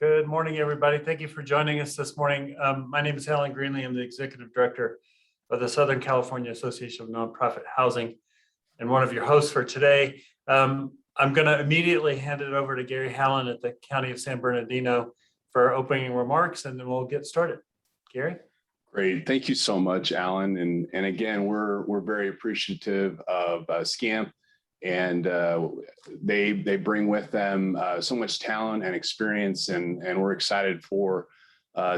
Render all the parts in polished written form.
Good morning, everybody. Thank you for joining us this morning. My name is Alan Greenlee. I'm the Executive Director of the Southern California Association of Nonprofit Housing and one of your hosts for today. I'm going to immediately hand it over to Gary Hallen at the County of San Bernardino for opening remarks, and then we'll get started. Gary? Great. Thank you so much, Alan. And again, we're very appreciative of SCAMP. And they bring with them so much talent and experience, and we're excited for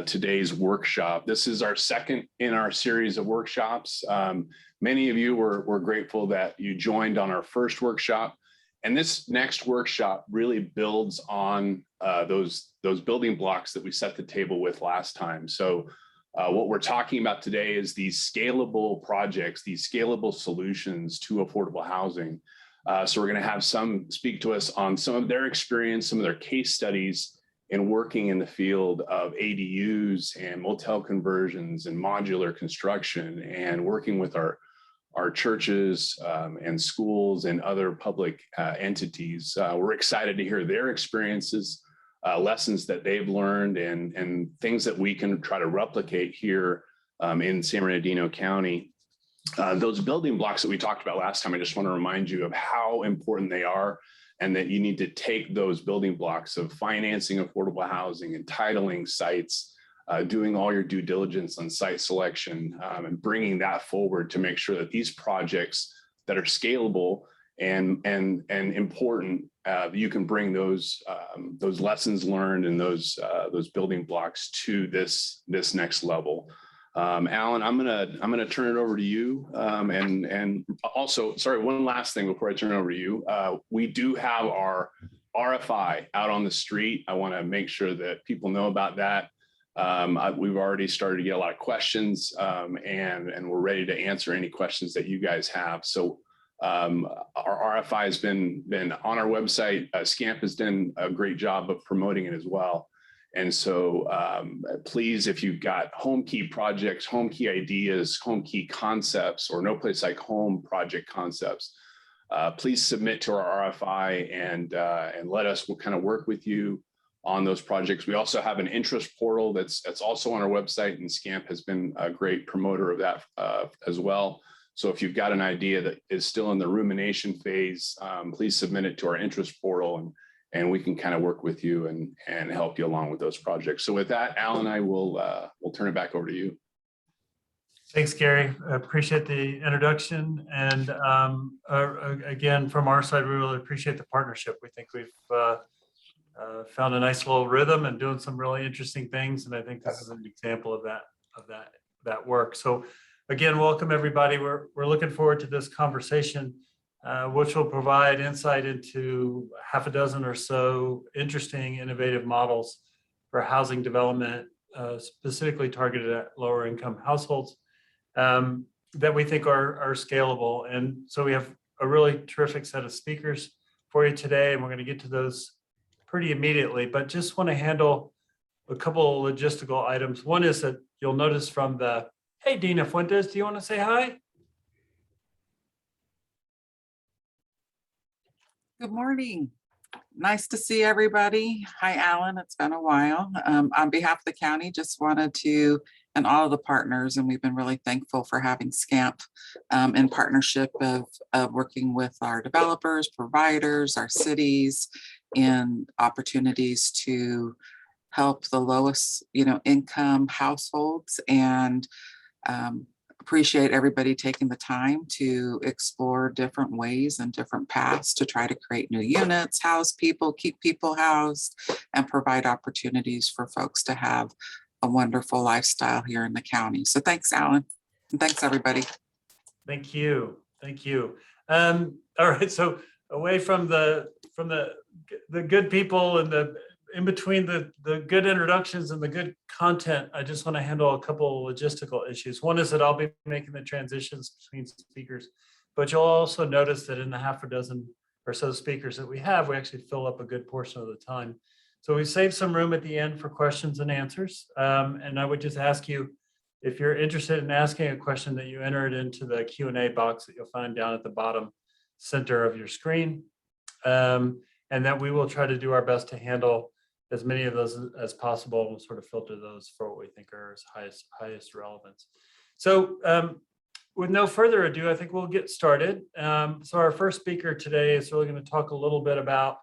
today's workshop. This is our second in our series of workshops. Many of you were grateful that you joined on our first workshop, and this next workshop really builds on those building blocks that we set the table with last time. So what we're talking about today is these scalable projects, these scalable solutions to affordable housing. So we're going to have some speak to us on some of their experience, some of their case studies in working in the field of ADUs and motel conversions and modular construction, and working with our churches and schools and other public entities. We're excited to hear their experiences, lessons that they've learned, and things that we can try to replicate here in San Bernardino County. Those building blocks that we talked about last time, I just want to remind you of how important they are, and that you need to take those building blocks of financing affordable housing, entitling sites, doing all your due diligence on site selection, and bringing that forward to make sure that these projects that are scalable and important, you can bring those lessons learned and those building blocks to this next level. Alan, I'm gonna turn it over to you. And also, sorry, one last thing before I turn it over to you. We do have our RFI out on the street. I want to make sure that people know about that. We've already started to get a lot of questions, and we're ready to answer any questions that you guys have. So our RFI has been on our website. SCAMP has done a great job of promoting it as well. And so please, if you've got home key projects, home key ideas, home key concepts, or no place like home project concepts, please submit to our RFI and let us kind of work with you on those projects. We also have an interest portal that's also on our website, and SCAMP has been a great promoter of that as well. So if you've got an idea that is still in the rumination phase, please submit it to our interest portal, and we can kind of work with you and help you along with those projects. So with that, Alan, I will turn it back over to you. Thanks, Gary. I appreciate the introduction. And again, from our side, we really appreciate the partnership. We think we've found a nice little rhythm and doing some really interesting things. And I think this is an example of that work. So again, welcome everybody. We're looking forward to this conversation, which will provide insight into half a dozen or so interesting, innovative models for housing development, specifically targeted at lower income households, that we think are scalable. And so we have a really terrific set of speakers for you today, and we're going to get to those pretty immediately, but just want to handle a couple of logistical items. One is that you'll notice from the, hey, Dina Fuentes, do you want to say hi? Good morning. Nice to see everybody. Hi, Alan. It's been a while. On behalf of the county, just wanted to, and all of the partners, and we've been really thankful for having SCAMP in partnership of working with our developers, providers, our cities, in opportunities to help the lowest, income households, and appreciate everybody taking the time to explore different ways and different paths to try to create new units, house people, keep people housed, and provide opportunities for folks to have a wonderful lifestyle here in the county. So thanks, Alan. And thanks, everybody. Thank you. Thank you. All right. So away from the good people and in between the good introductions and the good content, I just want to handle a couple of logistical issues. One is that I'll be making the transitions between speakers, but you'll also notice that in the half a dozen or so speakers that we have, we actually fill up a good portion of the time. So we saved some room at the end for questions and answers. And I would just ask you, if you're interested in asking a question, that you enter it into the Q&A box that you'll find down at the bottom center of your screen. And that we will try to do our best to handle as many of those as possible and sort of filter those for what we think are as highest relevance. So with no further ado, I think we'll get started. So our first speaker today is really going to talk a little bit about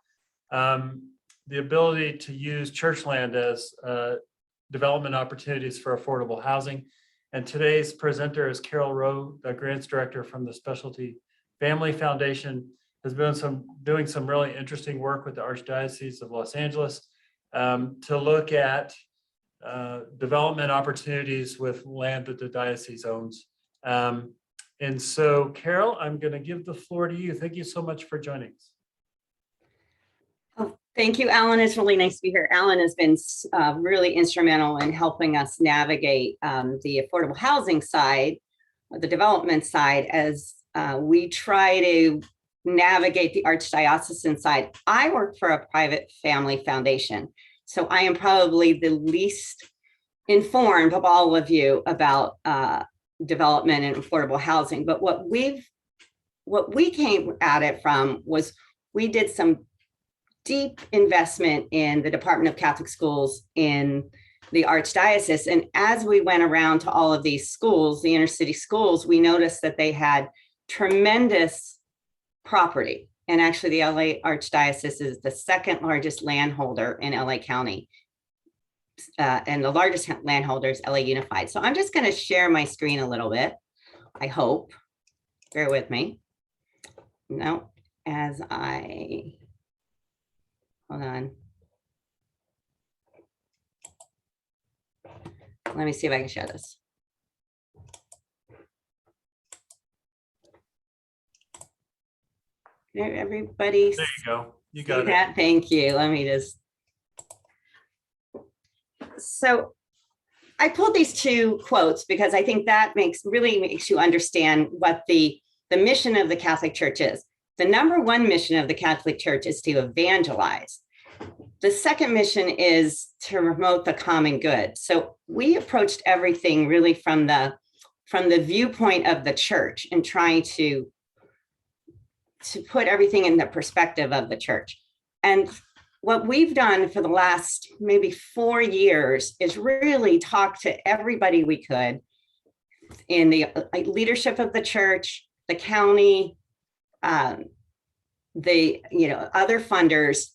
the ability to use church land as development opportunities for affordable housing. And today's presenter is Carol Rowe, the grants director from the Specialty Family Foundation, has been doing some really interesting work with the Archdiocese of Los Angeles to look at development opportunities with land that the diocese owns. And so, Carol, I'm going to give the floor to you. Thank you so much for joining us. Oh, thank you, Alan. It's really nice to be here. Alan has been really instrumental in helping us navigate the affordable housing side, the development side, as we try to navigate the Archdiocesan side. I work for a private family foundation, so I am probably the least informed of all of you about development and affordable housing. But what we came at it from was we did some deep investment in the Department of Catholic Schools in the Archdiocese. And as we went around to all of these schools, the inner city schools, we noticed that they had tremendous property. And actually the LA Archdiocese is the second largest landholder in LA County. And the largest landholder is LA Unified. So I'm just going to share my screen a little bit, I hope. Bear with me. No, as I, hold on. Let me see if I can share this. Everybody. There you go. You see got it. that? Thank you. Let me just. So I pulled these two quotes because I think that really makes you understand what the mission of the Catholic Church is. The number one mission of the Catholic Church is to evangelize. The second mission is to promote the common good. So we approached everything really from the viewpoint of the church and trying to put everything in the perspective of the church. And what we've done for the last maybe 4 years is really talk to everybody we could in the leadership of the church, the county, the other funders,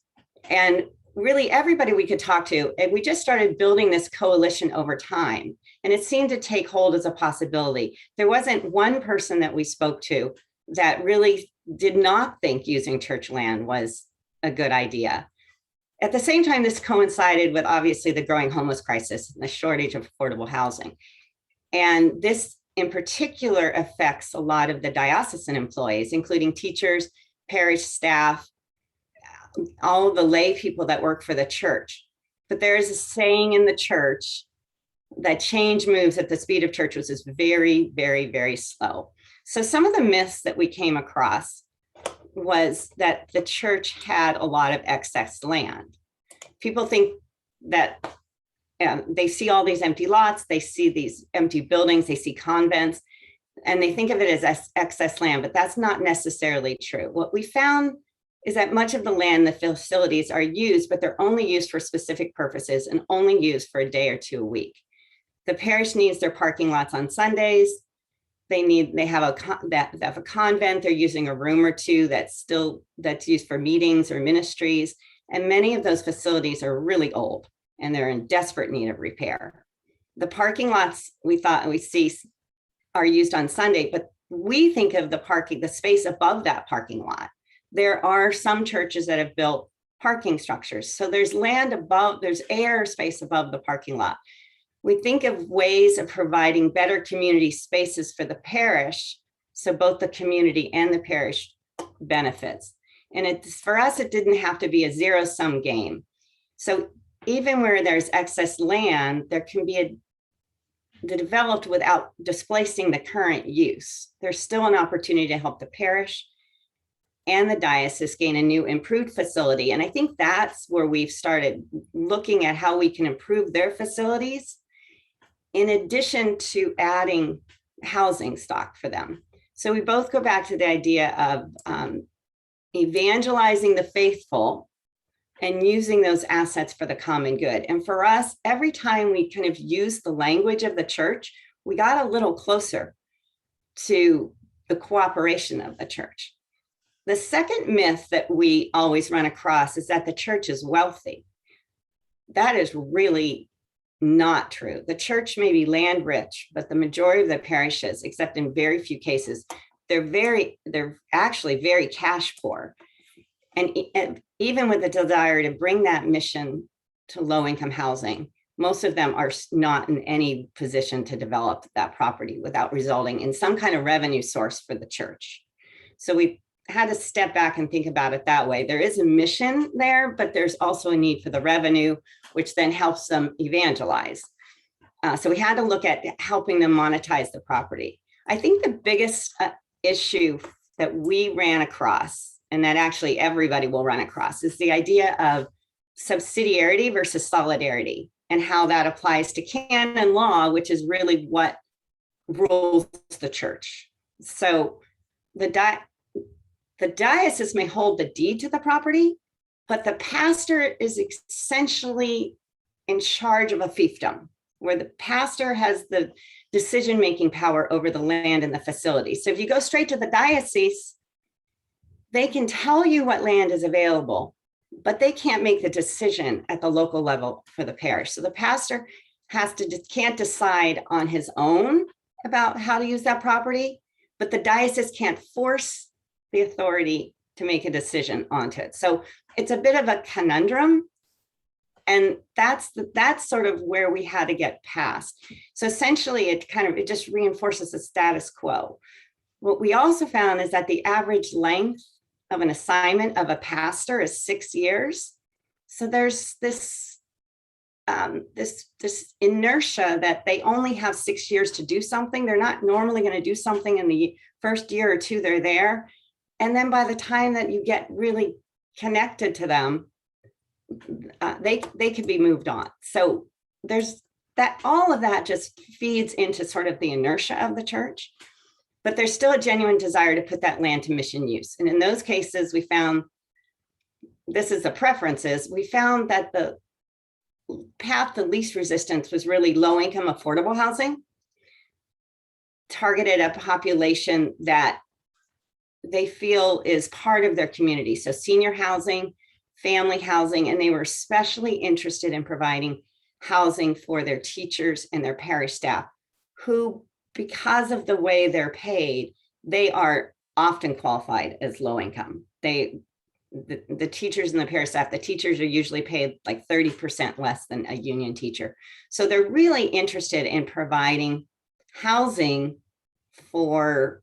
and really everybody we could talk to. And we just started building this coalition over time, and it seemed to take hold as a possibility. There wasn't one person that we spoke to that really did not think using church land was a good idea. At the same time, this coincided with obviously the growing homeless crisis and the shortage of affordable housing. And this in particular affects a lot of the diocesan employees, including teachers, parish staff, all of the lay people that work for the church. But there is a saying in the church that change moves at the speed of church, which is very, very, very slow. So some of the myths that we came across was that the church had a lot of excess land. People think that they see all these empty lots, they see these empty buildings, they see convents, and they think of it as excess land, but that's not necessarily true. What we found is that much of the land, the facilities are used, but they're only used for specific purposes and only used for a day or two a week. The parish needs their parking lots on Sundays. They have a convent, they're using a room or two that's used for meetings or ministries. And many of those facilities are really old and they're in desperate need of repair. The parking lots we see are used on Sunday, but we think of the space above that parking lot. There are some churches that have built parking structures. So there's land above, there's air space above the parking lot. We think of ways of providing better community spaces for the parish, so both the community and the parish benefits. And for us, it didn't have to be a zero-sum game. So even where there's excess land, there can be developed without displacing the current use. There's still an opportunity to help the parish and the diocese gain a new improved facility. And I think that's where we've started looking at how we can improve their facilities in addition to adding housing stock for them. So we both go back to the idea of evangelizing the faithful and using those assets for the common good. And for us, every time we kind of use the language of the church, we got a little closer to the cooperation of the church. The second myth that we always run across is that the church is wealthy. That is really not true. The church may be land rich, but the majority of the parishes, except in very few cases, they're actually very cash poor. And even with the desire to bring that mission to low-income housing, most of them are not in any position to develop that property without resulting in some kind of revenue source for the church. So we had to step back and think about it that way. There is a mission there, but there's also a need for the revenue, which then helps them evangelize. So we had to look at helping them monetize the property. I think the biggest issue that we ran across, and that actually everybody will run across, is the idea of subsidiarity versus solidarity and how that applies to canon law, which is really what rules the church. So the diocese may hold the deed to the property, but the pastor is essentially in charge of a fiefdom, where the pastor has the decision-making power over the land and the facility. So if you go straight to the diocese, they can tell you what land is available, but they can't make the decision at the local level for the parish. So the pastor can't decide on his own about how to use that property, but the diocese can't force the authority to make a decision onto it. So it's a bit of a conundrum. And that's sort of where we had to get past. So essentially it just reinforces the status quo. What we also found is that the average length of an assignment of a pastor is 6 years. So there's this inertia that they only have 6 years to do something. They're not normally going to do something in the first year or two they're there. And then by the time that you get really connected to them, they could be moved on. So there's that, all of that just feeds into sort of the inertia of the church, but there's still a genuine desire to put that land to mission use. And in those cases, we found, this is the preferences, we found that the path to least resistance was really low income affordable housing, targeted a population that they feel is part of their community. So senior housing, family housing, and they were especially interested in providing housing for their teachers and their parish staff, who, because of the way they're paid, they are often qualified as low income. The teachers and the parish staff, the teachers are usually paid like 30% less than a union teacher. So they're really interested in providing housing for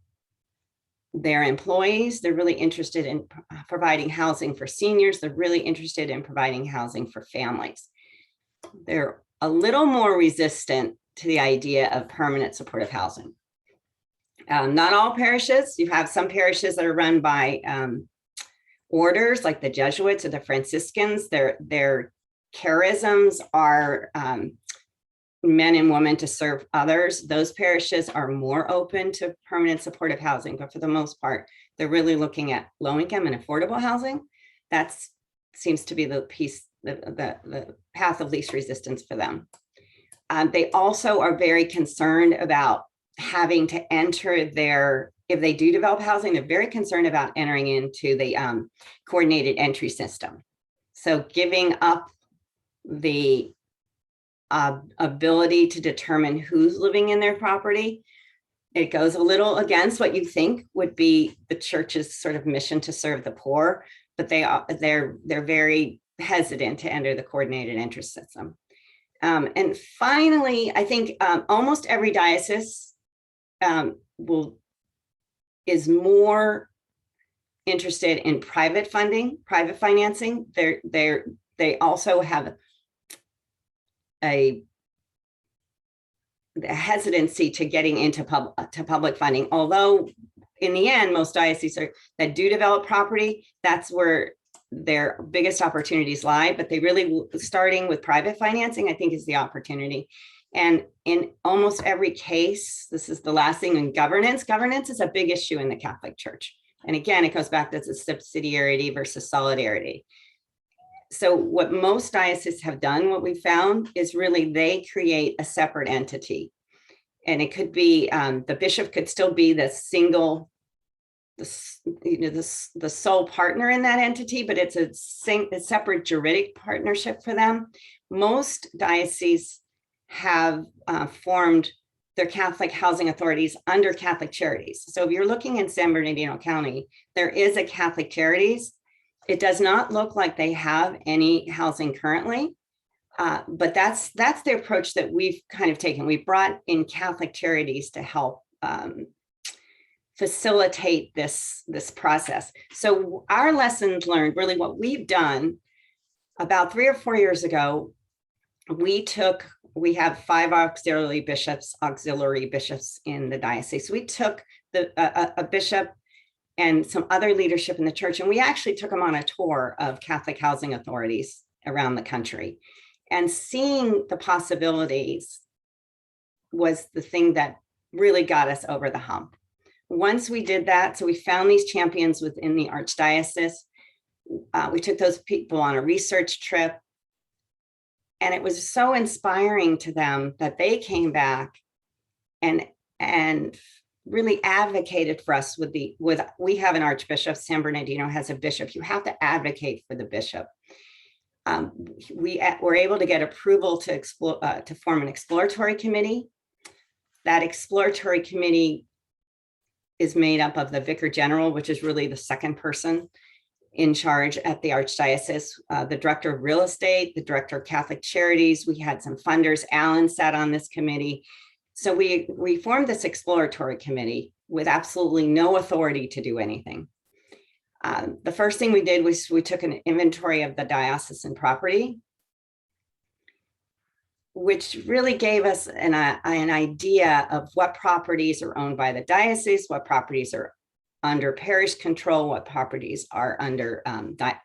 their employees. They're really interested in providing housing for seniors. They're really interested in providing housing for families. They're a little more resistant to the idea of permanent supportive housing. Not all parishes. You have some parishes that are run by orders like the Jesuits or the Franciscans. Their charisms are men and women to serve others. Those parishes are more open to permanent supportive housing, but for the most part, they're really looking at low income and affordable housing. That seems to be the piece, the path of least resistance for them. They also are very concerned about having to enter if they do develop housing, they're very concerned about entering into the coordinated entry system. So giving up the ability to determine who's living in their property, it goes a little against what you think would be the church's sort of mission to serve the poor, but they're very hesitant to enter the coordinated entry system. And finally, I think almost every diocese is more interested in private funding, private financing. They also have a hesitancy to getting into public funding, although in the end, most dioceses that do develop property, that's where their biggest opportunities lie. But they really, starting with private financing, I think, is the opportunity. And in almost every case, this is the last thing, in governance. Governance is a big issue in the Catholic Church. And again, it goes back to the subsidiarity versus solidarity. So what most dioceses have done, what we found is really they create a separate entity. And it could be, the bishop could still be the single, the sole partner in that entity, but it's a separate juridic partnership for them. Most dioceses have formed their Catholic housing authorities under Catholic Charities. So if you're looking in San Bernardino County, there is a Catholic Charities. It does not look like they have any housing currently, but that's the approach that we've kind of taken. We brought in Catholic Charities to help facilitate this process. So our lessons learned, really what we've done about 3 or 4 years ago, we have 5 auxiliary bishops in the diocese. We took a bishop and some other leadership in the church, and we actually took them on a tour of Catholic housing authorities around the country. And seeing the possibilities was the thing that really got us over the hump. Once we did that, so we found these champions within the Archdiocese. We took those people on a research trip, and it was so inspiring to them that they came back and really advocated for us we have an archbishop. San Bernardino has a bishop. You have to advocate for the bishop. We were able to get approval to form an exploratory committee. That exploratory committee is made up of the Vicar General, which is really the second person in charge at the Archdiocese, the Director of Real Estate, the Director of Catholic Charities. We had some funders. Alan sat on this committee. So we formed this exploratory committee with absolutely no authority to do anything. The first thing we did was we took an inventory of the diocesan property, which really gave us an idea of what properties are owned by the diocese, what properties are under parish control, what properties are under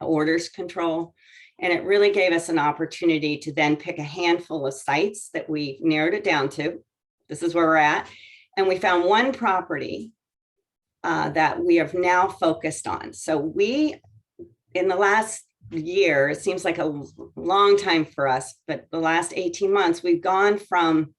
orders control. And it really gave us an opportunity to then pick a handful of sites that we narrowed it down to. This is where we're at. And we found one property that we have now focused on. So in the last year, it seems like a long time for us, but the last 18 months, we've gone from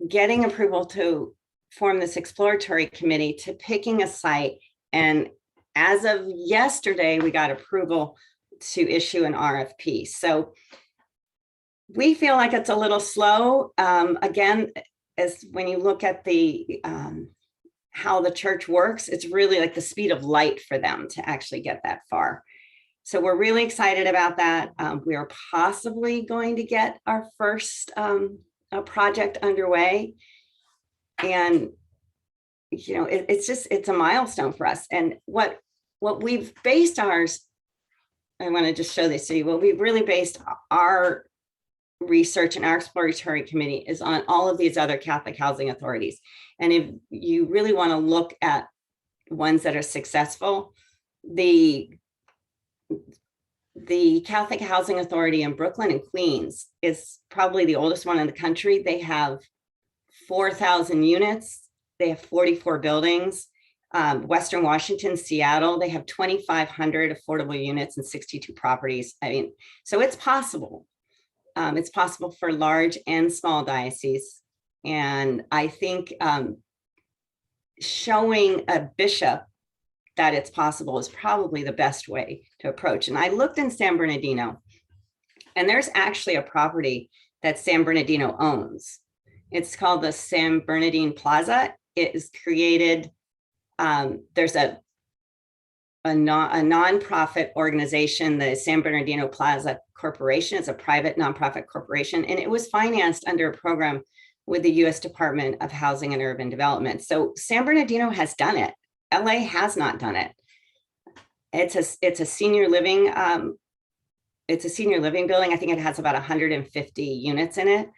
getting approval to form this exploratory committee to picking a site. And as of yesterday, we got approval to issue an RFP. So we feel like it's a little slow. Again, as when you look at the how the church works, it's really like the speed of light for them to actually get that far. So we're really excited about that. We are possibly going to get our first project underway. And, you know, it's a milestone for us. And what we've based ours, I want to just show this to you. What we've really based our research and our exploratory committee is on all of these other Catholic housing authorities. And if you really want to look at ones that are successful, the Catholic Housing Authority in Brooklyn and Queens is probably the oldest one in the country. They have 4,000 units. They have 44 buildings. Western Washington, Seattle, they have 2,500 affordable units and 62 properties. I mean, so it's possible. It's possible for large and small dioceses. And I think showing a bishop that it's possible is probably the best way to approach. And I looked in San Bernardino, and there's actually a property that San Bernardino owns. It's called the San Bernardino Plaza. It is created, there's a nonprofit organization, the San Bernardino Plaza Corporation. It's a private nonprofit corporation, and it was financed under a program with the U.S. Department of Housing and Urban Development. So San Bernardino has done it. LA has not done it. It's a senior living. It's a senior living building. I think it has about 150 units in it.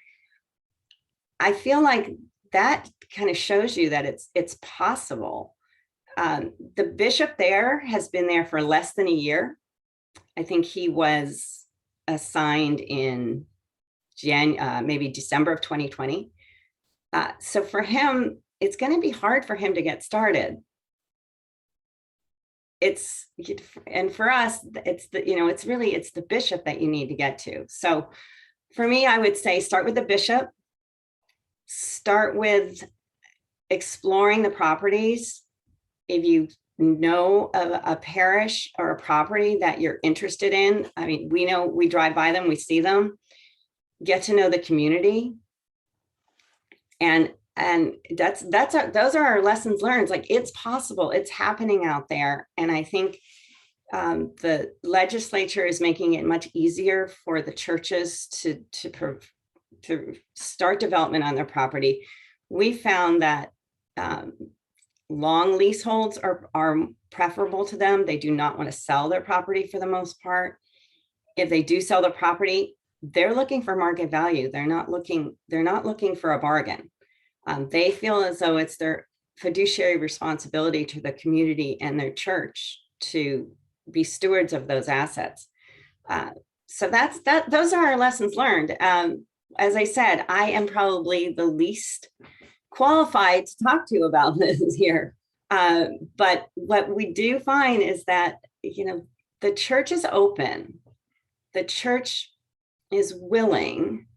I feel like that kind of shows you that it's possible. The bishop there has been there for less than a year. I think he was assigned in maybe December of 2020. So for him, it's going to be hard for him to get started. and for us, it's it's the bishop that you need to get to. So for me, I would say start with the bishop, start with exploring the properties. If you know of a parish or a property that you're interested in, I mean, we drive by them, we see them, get to know the community. And those are our lessons learned. Like, it's possible, it's happening out there. And I think the legislature is making it much easier for the churches to start development on their property. We found that long leaseholds are preferable to them. They do not want to sell their property for the most part. If they do sell the property, they're looking for market value. They're not looking for a bargain. They feel as though it's their fiduciary responsibility to the community and their church to be stewards of those assets. So those are our lessons learned. As I said, I am probably the least qualified to talk to about this here. But what we do find is that, the church is open. The church is willing.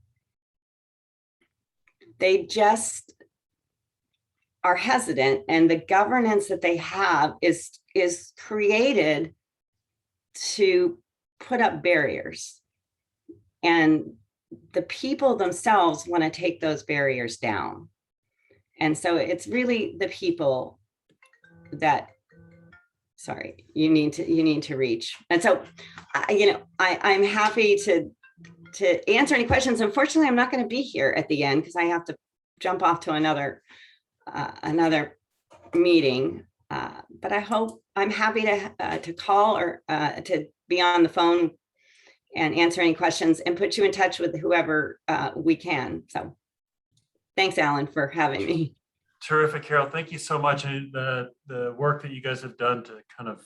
They just are hesitant, and the governance that they have is created to put up barriers. And the people themselves want to take those barriers down. And so it's really the people that, you need to reach. And so, I'm happy to answer any questions. Unfortunately, I'm not going to be here at the end because I have to jump off to another meeting. But I'm happy to call or to be on the phone and answer any questions and put you in touch with whoever we can. So thanks, Alan, for having me. Terrific, Carol. Thank you so much. And the work that you guys have done to kind of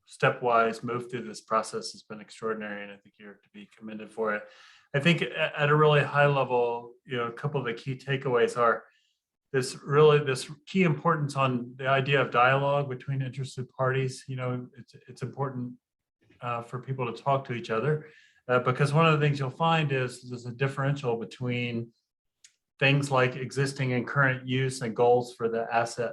stepwise move through this process has been extraordinary, and I think you're to be commended for it. I think at a really high level, a couple of the key takeaways are this key importance on the idea of dialogue between interested parties. It's important for people to talk to each other because one of the things you'll find is there's a differential between things like existing and current use and goals for the asset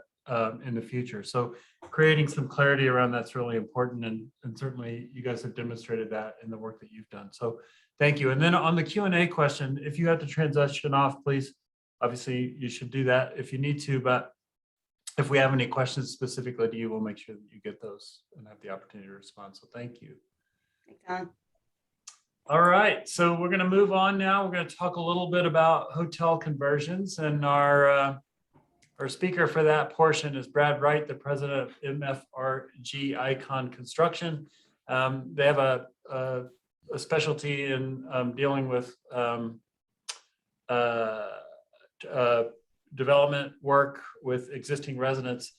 in the future. So creating some clarity around that's really important. And certainly you guys have demonstrated that in the work that you've done. So thank you. And then on the Q&A question, if you have to transition off, please, obviously you should do that if you need to, but if we have any questions specifically to you, we'll make sure that you get those and have the opportunity to respond. So thank you. Thanks, Alan. All right, so we're going to move on now. We're going to talk a little bit about hotel conversions, and our speaker for that portion is Brad Wright, the president of MFRG Icon Construction. They have a specialty in dealing with development work with existing residents.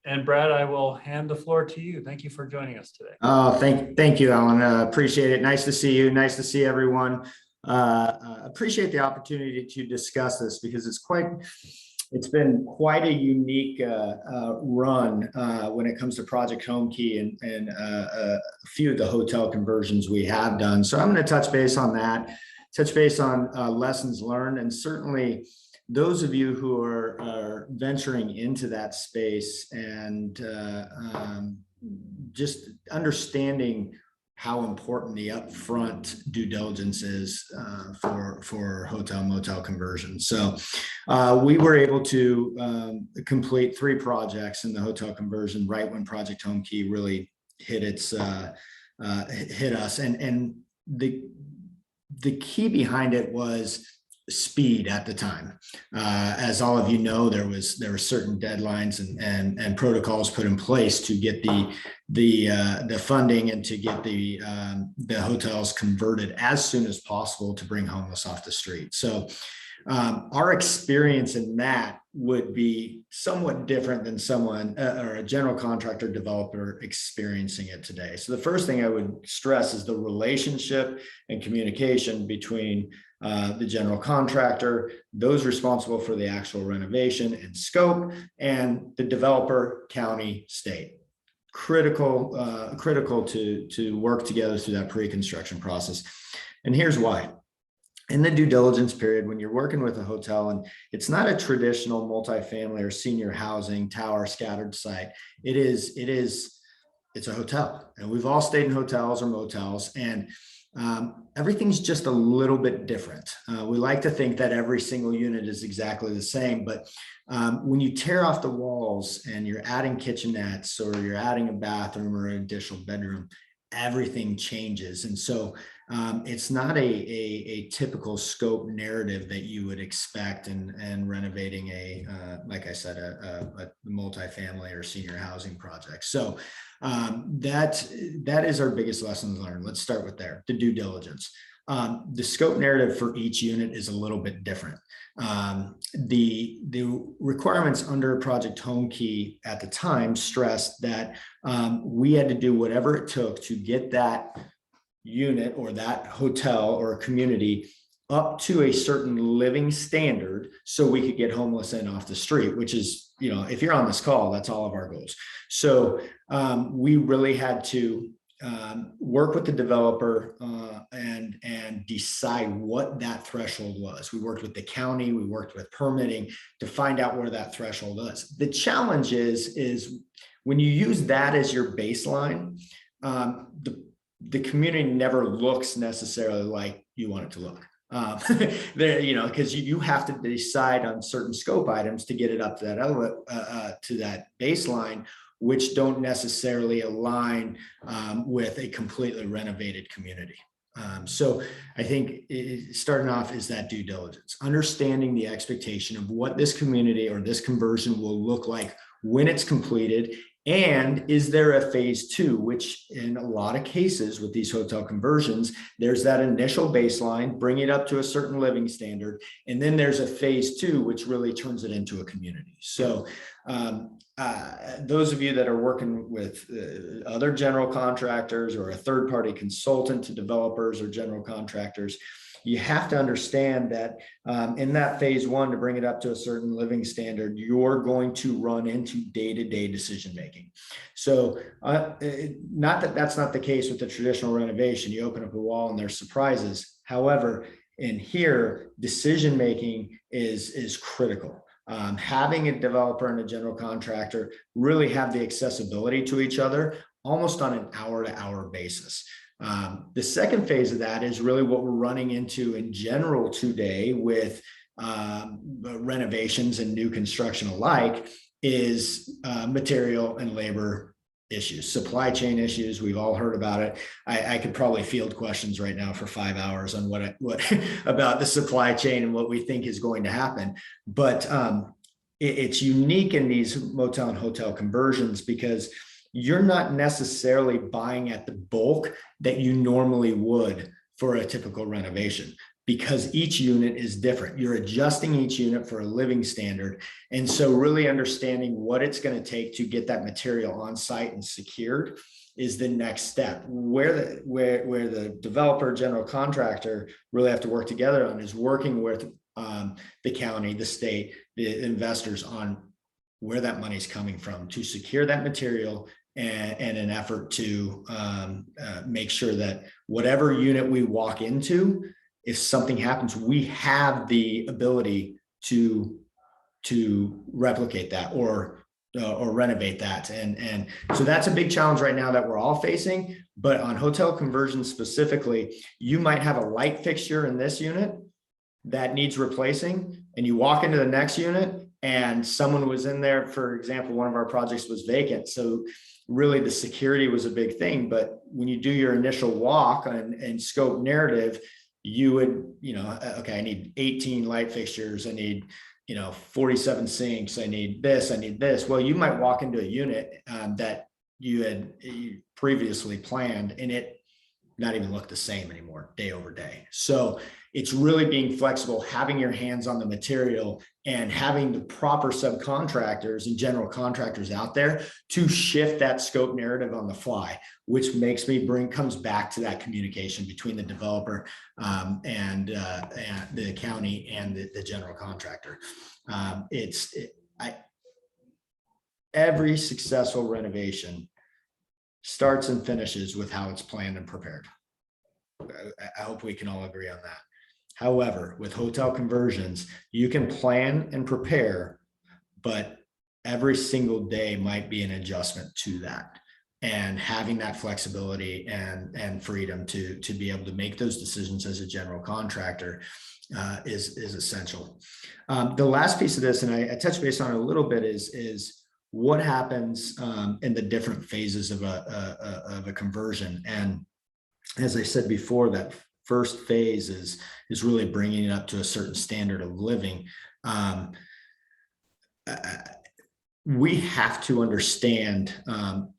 And Brad, I will hand the floor to you. Thank you for joining us today. Oh, thank you, Alan. Appreciate it. Nice to see you. Nice to see everyone. Appreciate the opportunity to discuss this because it's been quite a unique run when it comes to Project Home Key and a few of the hotel conversions we have done. So I'm going to touch base on that, touch base on lessons learned, and certainly those of you who are venturing into that space and just understanding how important the upfront due diligence is for hotel motel conversions. So we were able to complete 3 projects in the hotel conversion right when Project Home Key really hit us. And the key behind it was speed at the time. As all of you know, there were certain deadlines and protocols put in place to get the funding and to get the hotels converted as soon as possible to bring homeless off the street. So our experience in that would be somewhat different than someone or a general contractor developer experiencing it today. So the first thing I would stress is the relationship and communication between the general contractor, those responsible for the actual renovation and scope, and the developer, county, state. critical to work together through that pre-construction process. And here's why. In the due diligence period, when you're working with a hotel and it's not a traditional multifamily or senior housing tower scattered site, it's a hotel. And we've all stayed in hotels or motels, and everything's just a little bit different. We like to think that every single unit is exactly the same, but when you tear off the walls and you're adding kitchenettes or you're adding a bathroom or an additional bedroom, everything changes. And so it's not a typical scope narrative that you would expect in renovating like I said, a multifamily or senior housing project. So that is our biggest lessons learned. Let's start with there, the due diligence. The scope narrative for each unit is a little bit different. The requirements under Project Home Key at the time stressed that we had to do whatever it took to get that unit or that hotel or community up to a certain living standard so we could get homeless in off the street, which is, if you're on this call, that's all of our goals. So we really had to work with the developer and decide what that threshold was. We worked with the county, we worked with permitting to find out where that threshold was. The challenge is when you use that as your baseline, the community never looks necessarily like you want it to look. Because you have to decide on certain scope items to get it up to that baseline, which don't necessarily align with a completely renovated community. So I think starting off is that due diligence, understanding the expectation of what this community or this conversion will look like when it's completed. And is there a phase two, which in a lot of cases with these hotel conversions, there's that initial baseline, bring it up to a certain living standard. And then there's a phase two, which really turns it into a community. So those of you that are working with other general contractors or a third-party consultant to developers or general contractors, you have to understand that in that phase one, to bring it up to a certain living standard, you're going to run into day-to-day decision-making. So not that that's not the case with the traditional renovation. You open up a wall and there's surprises. However, in here, decision-making is critical. Having a developer and a general contractor really have the accessibility to each other almost on an hour-to-hour basis. The second phase of that is really what we're running into in general today with renovations and new construction alike is material and labor issues, supply chain issues. We've all heard about it. I could probably field questions right now for 5 hours on what about the supply chain and what we think is going to happen. But it's unique in these motel and hotel conversions because you're not necessarily buying at the bulk that you normally would for a typical renovation because each unit is different. You're adjusting each unit for a living standard. And so really understanding what it's going to take to get that material on site and secured is the next step. Where the developer, general contractor really have to work together on is working with the county, the state, the investors on where that money is coming from to secure that material and an effort to make sure that whatever unit we walk into, if something happens, we have the ability to replicate that or renovate that. And so that's a big challenge right now that we're all facing. But on hotel conversions specifically, you might have a light fixture in this unit that needs replacing, and you walk into the next unit and someone was in there. For example, one of our projects was vacant. So really the security was a big thing. But when you do your initial walk and scope narrative, you would, okay, I need 18 light fixtures. I need, 47 sinks. I need this, I need this. Well, you might walk into a unit that you had previously planned and it not even look the same anymore day over day. So it's really being flexible, having your hands on the material and having the proper subcontractors and general contractors out there to shift that scope narrative on the fly, which comes back to that communication between the developer and the county and the general contractor. Every successful renovation starts and finishes with how it's planned and prepared. I hope we can all agree on that. However, with hotel conversions, you can plan and prepare, but every single day might be an adjustment to that. And having that flexibility and freedom to be able to make those decisions as a general contractor is essential. The last piece of this, and I touched base on it a little bit, is what happens in the different phases of a conversion. And as I said before, that first phase is really bringing it up to a certain standard of living. We have to understand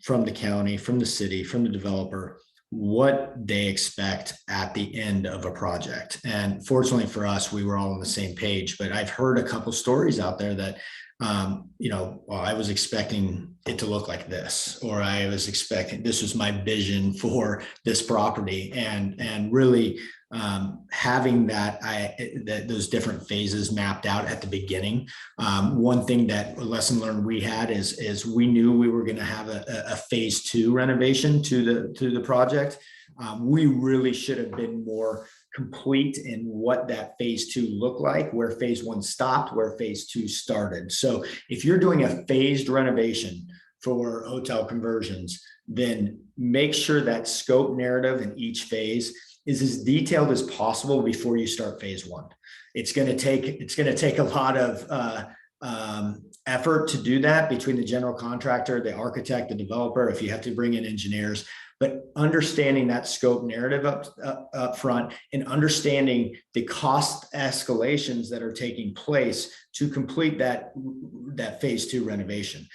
from the county, from the city, from the developer, what they expect at the end of a project. And fortunately for us, we were all on the same page, but I've heard a couple stories out there that, well, I was expecting it to look like this, or I was expecting, this was my vision for this property. And really having those different phases mapped out at the beginning. One thing that a lesson learned we had is we knew we were going to have a phase 2 renovation to the project. We really should have been more complete in what that phase 2 looked like, where phase 1 stopped, where phase 2 started. So if you're doing a phased renovation for hotel conversions, then make sure that scope narrative in each phase is as detailed as possible before you start phase 1. It's going to take a lot of effort to do that between the general contractor, the architect, the developer, if you have to bring in engineers. But understanding that scope narrative up front and understanding the cost escalations that are taking place to complete that phase 2 renovation.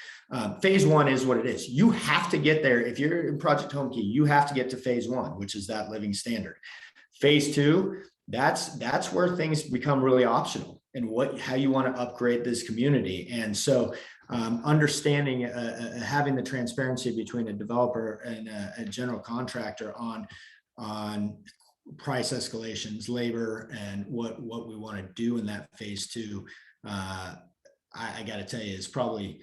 Phase 1 is what it is. You have to get there. If you're in Project Home Key, you have to get to phase 1, which is that living standard. Phase 2, that's where things become really optional and how you want to upgrade this community. And so understanding, having the transparency between a developer and a general contractor on price escalations, labor, and what we want to do in that phase 2, I got to tell you, is probably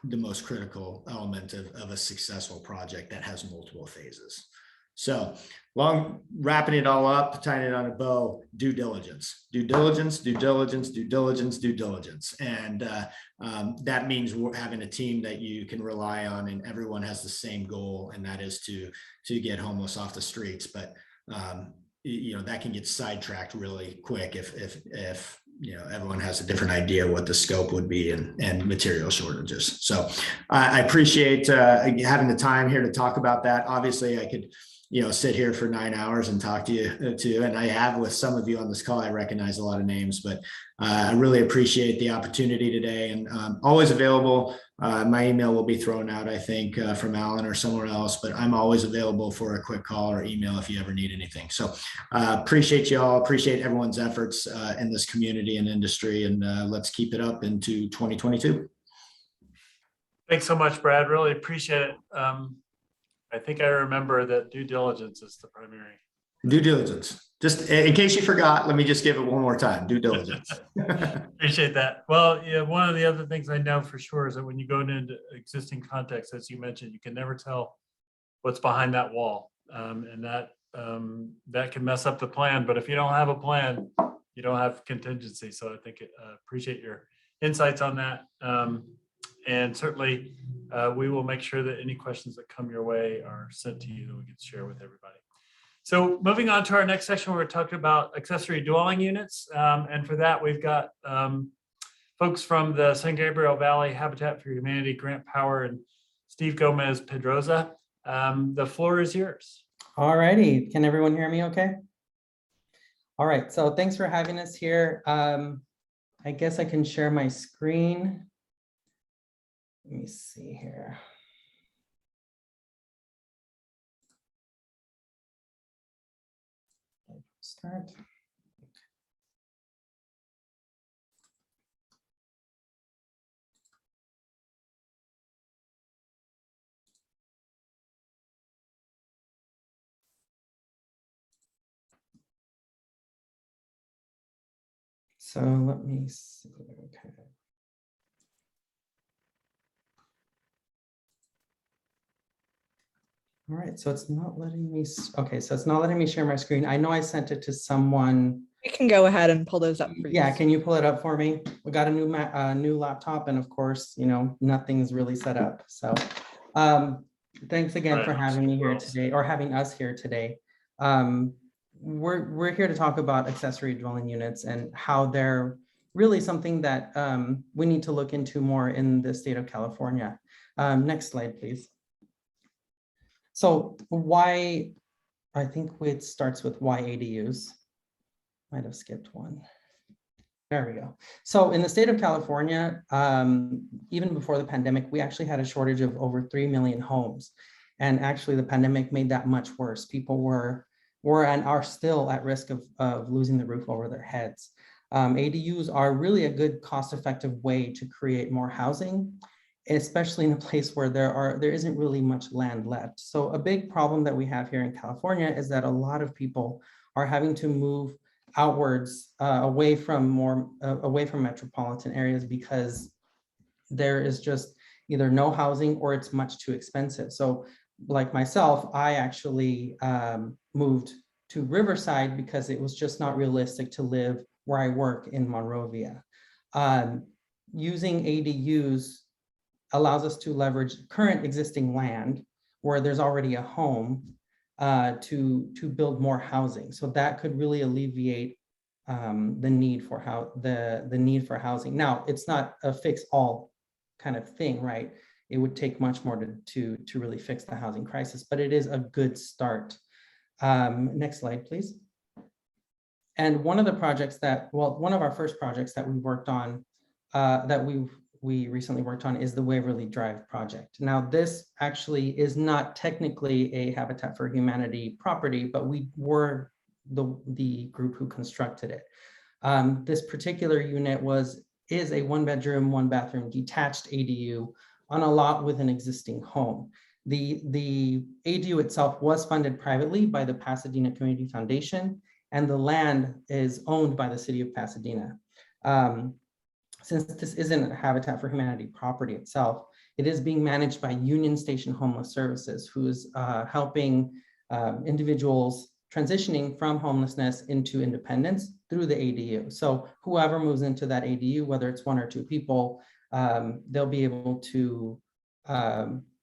the most critical element of a successful project that has multiple phases. So wrapping it all up, tying it on a bow, due diligence. And that means we're having a team that you can rely on, and everyone has the same goal, and that is to get homeless off the streets. But that can get sidetracked really quick if everyone has a different idea what the scope would be and material shortages. So I appreciate having the time here to talk about that. Obviously, I could sit here for 9 hours and talk to you too. And I have with some of you on this call. I recognize a lot of names, but I really appreciate the opportunity today, and always available. My email will be thrown out, I think, from Alan or somewhere else, but I'm always available for a quick call or email if you ever need anything. So appreciate you all, appreciate everyone's efforts in this community and industry, and let's keep it up into 2022. Thanks so much, Brad. Really appreciate it. I think I remember that due diligence is the primary. Due diligence. Just in case you forgot, let me just give it one more time. Due diligence. Appreciate that. Well, yeah, one of the other things I know for sure is that when you go into existing context, as you mentioned, you can never tell what's behind that wall, and that can mess up the plan. But if you don't have a plan, you don't have contingency. So I think appreciate your insights on that, and certainly we will make sure that any questions that come your way are sent to you that we can share with everybody. So moving on to our next section, we're talking about accessory dwelling units. And for that, we've got folks from the San Gabriel Valley Habitat for Humanity, Grant Power, and Steve Gomez Pedroza. The floor is yours. All righty. Can everyone hear me okay? All right. So thanks for having us here. I guess I can share my screen. Let me see here. Start. So let me see. Okay. All right, so it's not letting me, okay, so it's not letting me share my screen. I know I sent it to someone. We can go ahead and pull those up for you. Yeah, can you pull it up for me? We got a new laptop, and of course, you know, nothing's really set up. So thanks again for having me here today, or having us here today. We're here to talk about accessory dwelling units and how they're really something that we need to look into more in the state of California. Next slide, please. So why, I think it starts with why ADUs. Might have skipped one. There we go. So in the state of California, even before the pandemic, we actually had a shortage of over 3 million homes. And actually the pandemic made that much worse. People were and are still at risk of losing the roof over their heads. ADUs are really a good cost-effective way to create more housing, especially in a place where there isn't really much land left. So a big problem that we have here in California is that a lot of people are having to move outwards, away from metropolitan areas, because there is just either no housing or it's much too expensive. So like myself, I actually moved to Riverside because it was just not realistic to live where I work in Monrovia. Using ADUs allows us to leverage current existing land where there's already a home to build more housing. So that could really alleviate the need for housing. Now, it's not a fix-all kind of thing, right? It would take much more to really fix the housing crisis, but it is a good start. Next slide, please. And one of the projects one of our first projects that we worked on, that we recently worked on, is the Waverly Drive project. Now, this actually is not technically a Habitat for Humanity property, but we were the group who constructed it. This particular unit is a 1-bedroom, 1-bathroom detached ADU on a lot with an existing home. The ADU itself was funded privately by the Pasadena Community Foundation, and the land is owned by the city of Pasadena. Since this isn't a Habitat for Humanity property itself, it is being managed by Union Station Homeless Services, who is helping individuals transitioning from homelessness into independence through the ADU. So whoever moves into that ADU, whether it's 1 or 2 people, they'll be able to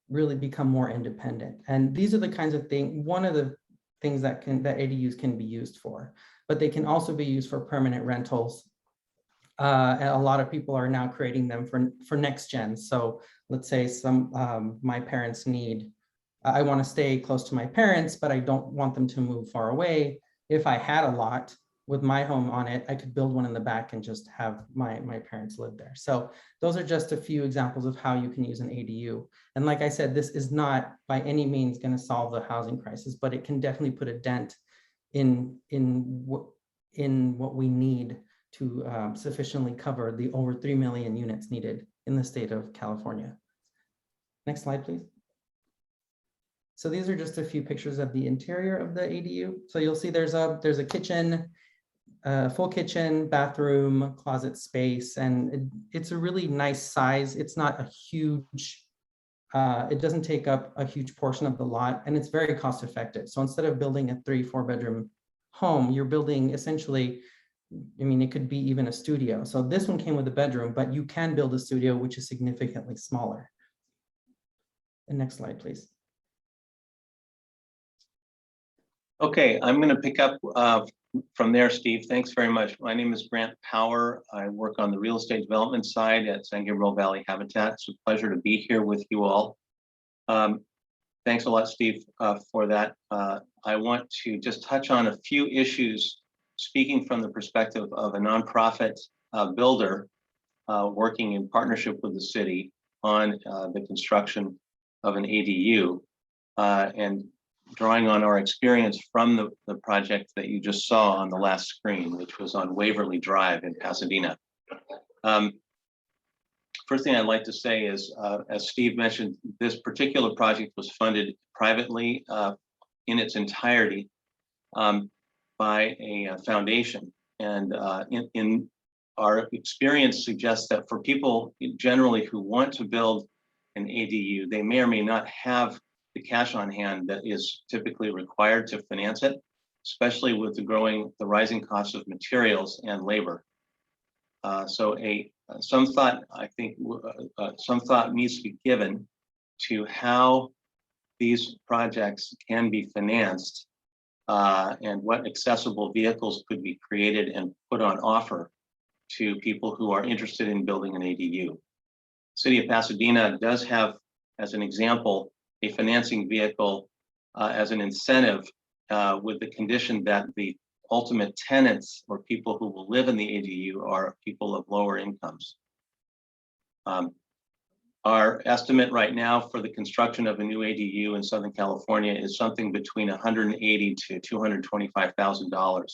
really become more independent. And these are the kinds of things, one of the things that ADUs can be used for, but they can also be used for permanent rentals. And a lot of people are now creating them for next gen. So let's say my parents I want to stay close to my parents, but I don't want them to move far away. If I had a lot with my home on it, I could build one in the back and just have my parents live there. So those are just a few examples of how you can use an ADU. And like I said, this is not by any means going to solve the housing crisis, but it can definitely put a dent in what we need to sufficiently cover the over 3 million units needed in the state of California. Next slide, please. So these are just a few pictures of the interior of the ADU. So you'll see there's a kitchen, full kitchen, bathroom, closet space, and it's a really nice size. It's not a huge, it doesn't take up a huge portion of the lot, and it's very cost effective. So instead of building a 3-4 bedroom home, you're building essentially, I mean, it could be even a studio. So this one came with a bedroom, but you can build a studio which is significantly smaller. And next slide, please. Okay, I'm going to pick up from there, Steve. Thanks very much. My name is Grant Power. I work on the real estate development side at San Gabriel Valley Habitat. It's a pleasure to be here with you all. Thanks a lot, Steve, for that. I want to just touch on a few issues, speaking from the perspective of a nonprofit builder working in partnership with the city on the construction of an ADU, and drawing on our experience from the project that you just saw on the last screen, which was on Waverly Drive in Pasadena. First thing I'd like to say is, as Steve mentioned, this particular project was funded privately in its entirety by a foundation. And in our experience suggests that for people generally who want to build an ADU, they may or may not have the cash on hand that is typically required to finance it, especially with the rising cost of materials and labor. So some thought, I think, some thought needs to be given to how these projects can be financed and what accessible vehicles could be created and put on offer to people who are interested in building an ADU. City of Pasadena does have, as an example, a financing vehicle as an incentive with the condition that the ultimate tenants or people who will live in the ADU are people of lower incomes. Our estimate right now for the construction of a new ADU in Southern California is something between $180,000 to $225,000.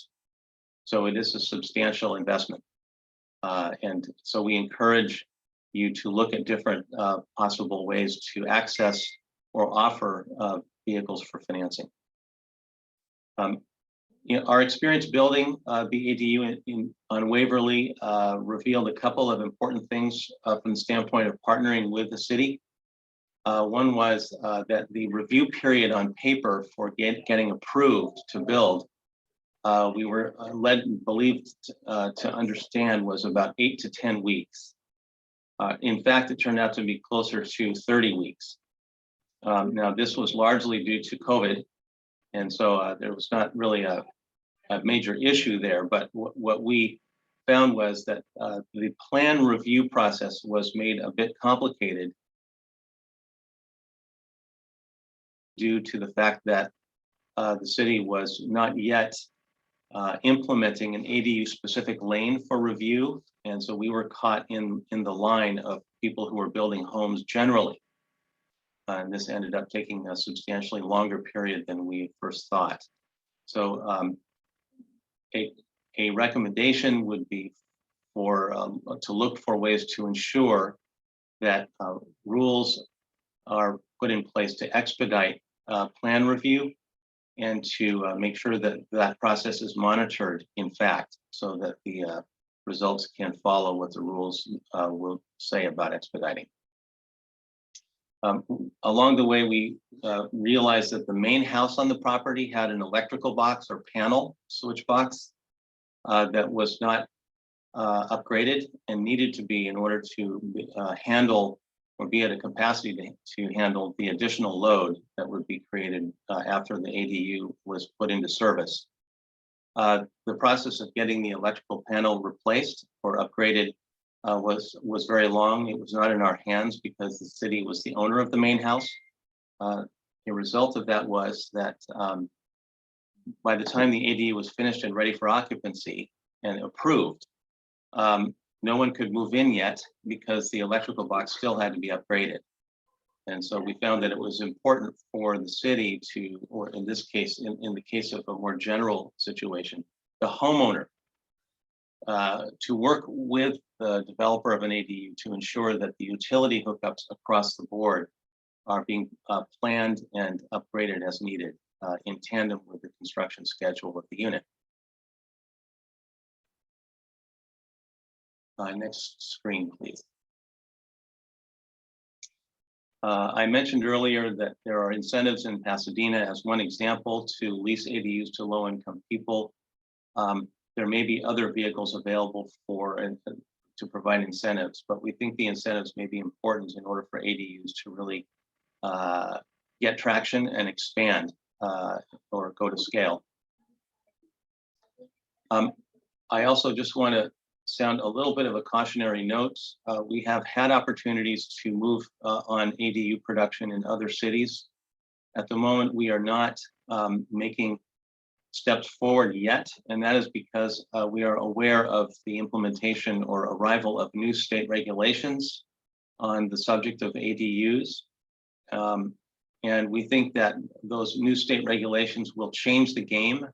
So it is a substantial investment. And so we encourage you to look at different possible ways to access or offer vehicles for financing. Our experience building the ADU on Waverly revealed a couple of important things from the standpoint of partnering with the city. One was that the review period on paper for getting approved to build, we were believed to understand was about 8 to 10 weeks. In fact, it turned out to be closer to 30 weeks. Now, this was largely due to COVID, and so there was not really a major issue there, but what we found was that the plan review process was made a bit complicated due to the fact that the city was not yet implementing an ADU specific lane for review. And so we were caught in the line of people who were building homes generally. And this ended up taking a substantially longer period than we first thought. So a recommendation would be to look for ways to ensure that rules are put in place to expedite plan review and to make sure that that process is monitored, in fact, so that the results can follow what the rules will say about expediting. Along the way, we realized that the main house on the property had an electrical box or panel switch box that was not upgraded and needed to be in order to handle or be at a capacity to handle the additional load that would be created after the ADU was put into service. The process of getting the electrical panel replaced or upgraded was very long. It was not in our hands because the city was the owner of the main house. The result of that was that by the time the ADU was finished and ready for occupancy and approved, no one could move in yet because the electrical box still had to be upgraded. And so we found that it was important for the city to, or in this case, in the case of a more general situation, the homeowner to work with the developer of an ADU to ensure that the utility hookups across the board are being planned and upgraded as needed in tandem with the construction schedule of the unit. Next screen, please. I mentioned earlier that there are incentives in Pasadena as one example to lease ADUs to low-income people. There may be other vehicles available to provide incentives, but we think the incentives may be important in order for ADUs to really get traction and expand or go to scale. I also just want to sound a little bit of a cautionary note. We have had opportunities to move on ADU production in other cities. At the moment, we are not making steps forward yet, and that is because we are aware of the implementation or arrival of new state regulations on the subject of ADUs. And we think that those new state regulations will change the game.